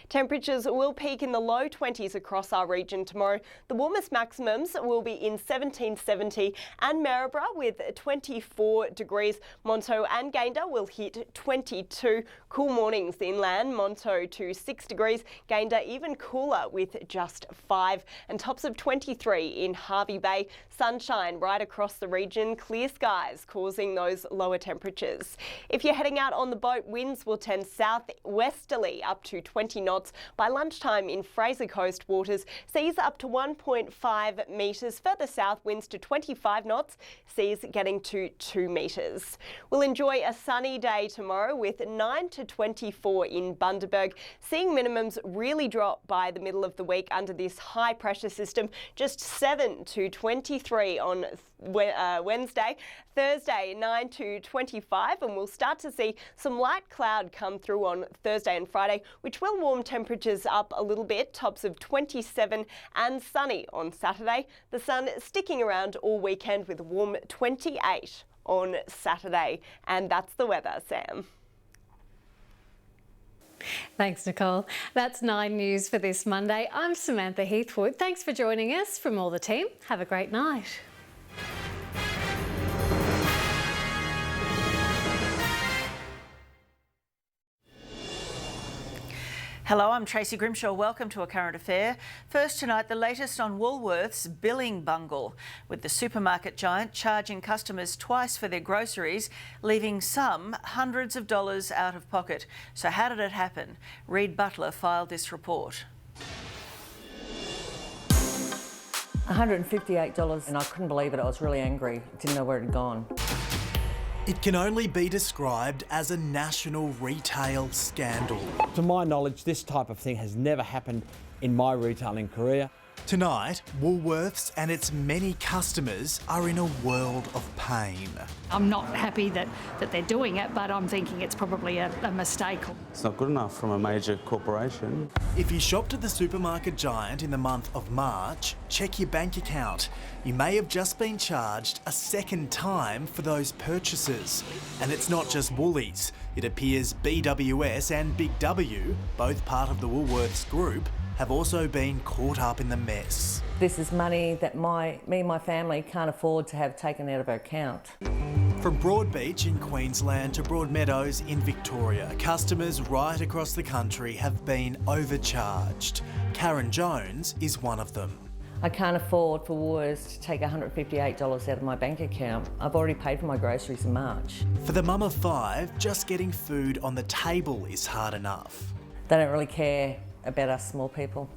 Temperatures will peak in the low 20s across our region tomorrow. The warmest maximums will be in 1770 and Maryborough with 24 degrees. Monto and Gayndah will hit 22. Cool mornings inland, Monto to 6 degrees. Gayndah even cooler with just 5. And tops of 23 in Hervey Bay. Sunshine right across the region. Clear skies causing those lower temperatures. If you're heading out on the boat, winds will tend southwesterly up to 20 knots. By lunchtime in Fraser Coast waters, seas up to 1.5 metres. Further south, winds to 25 knots, seas getting to 2 metres. We'll enjoy a sunny day tomorrow with 9 to 24 in Bundaberg. Seeing minimums really drop by the middle of the week under this high pressure system. Just 7 to 23 on Wednesday. Thursday 9 to 25, and we'll start to see some light cloud come through on Thursday and Friday, which will warm temperatures up a little bit. Tops of 27 and sunny on Saturday. The sun sticking around all weekend with a warm 28 on Saturday. And that's the weather, Sam. Thanks, Nicole. That's 9 News for this Monday. I'm Samantha Heathwood. Thanks for joining us from all the team. Have a great night. Hello, I'm Tracy Grimshaw. Welcome to A Current Affair. First tonight, the latest on Woolworths' billing bungle, with the supermarket giant charging customers twice for their groceries, leaving some hundreds of dollars out of pocket. So how did it happen? Reid Butler filed this report. $158, and I couldn't believe it. I was really angry. Didn't know where it had gone. It can only be described as a national retail scandal. To my knowledge, this type of thing has never happened in my retailing career. Tonight, Woolworths and its many customers are in a world of pain. I'm not happy that they're doing it, but I'm thinking it's probably a mistake. It's not good enough from a major corporation. If you shopped at the supermarket giant in the month of March, check your bank account. You may have just been charged a second time for those purchases. And it's not just Woolies. It appears BWS and Big W, both part of the Woolworths group, have also been caught up in the mess. This is money that me and my family can't afford to have taken out of our account. From Broadbeach in Queensland to Broadmeadows in Victoria, customers right across the country have been overcharged. Karen Jones is one of them. I can't afford for Woolworths to take $158 out of my bank account. I've already paid for my groceries in March. For the mum of 5, just getting food on the table is hard enough. They don't really care about us small people.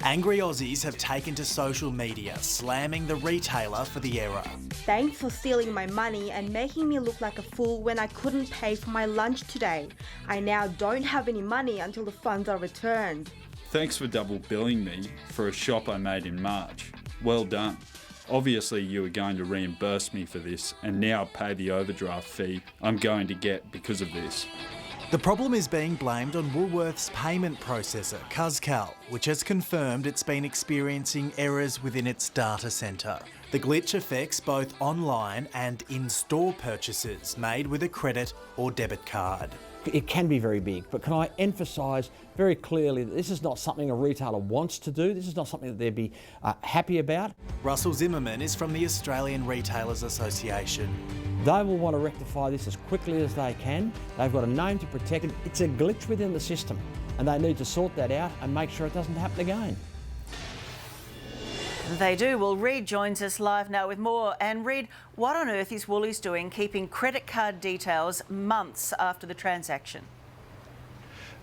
Angry Aussies have taken to social media, slamming the retailer for the error. Thanks for stealing my money and making me look like a fool when I couldn't pay for my lunch today. I now don't have any money until the funds are returned. Thanks for double billing me for a shop I made in March. Well done. Obviously you were going to reimburse me for this and now pay the overdraft fee I'm going to get because of this. The problem is being blamed on Woolworths' payment processor, Cuzcal, which has confirmed it's been experiencing errors within its data centre. The glitch affects both online and in-store purchases made with a credit or debit card. It can be very big, but can I emphasise very clearly that this is not something a retailer wants to do. This is not something that they'd be happy about. Russell Zimmerman is from the Australian Retailers Association. They will want to rectify this as quickly as they can. They've got a name to protect it. It's a glitch within the system, and they need to sort that out and make sure it doesn't happen again. They do. Well, Reid joins us live now with more. And Reid, what on earth is Woolies doing keeping credit card details months after the transaction?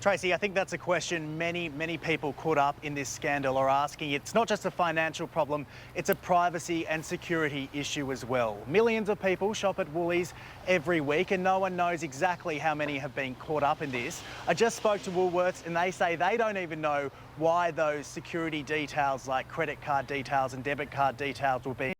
Tracy, I think that's a question many people caught up in this scandal are asking. It's not just a financial problem, it's a privacy and security issue as well. Millions of people shop at Woolies every week and no one knows exactly how many have been caught up in this. I just spoke to Woolworths and they say they don't even know why those security details like credit card details and debit card details were being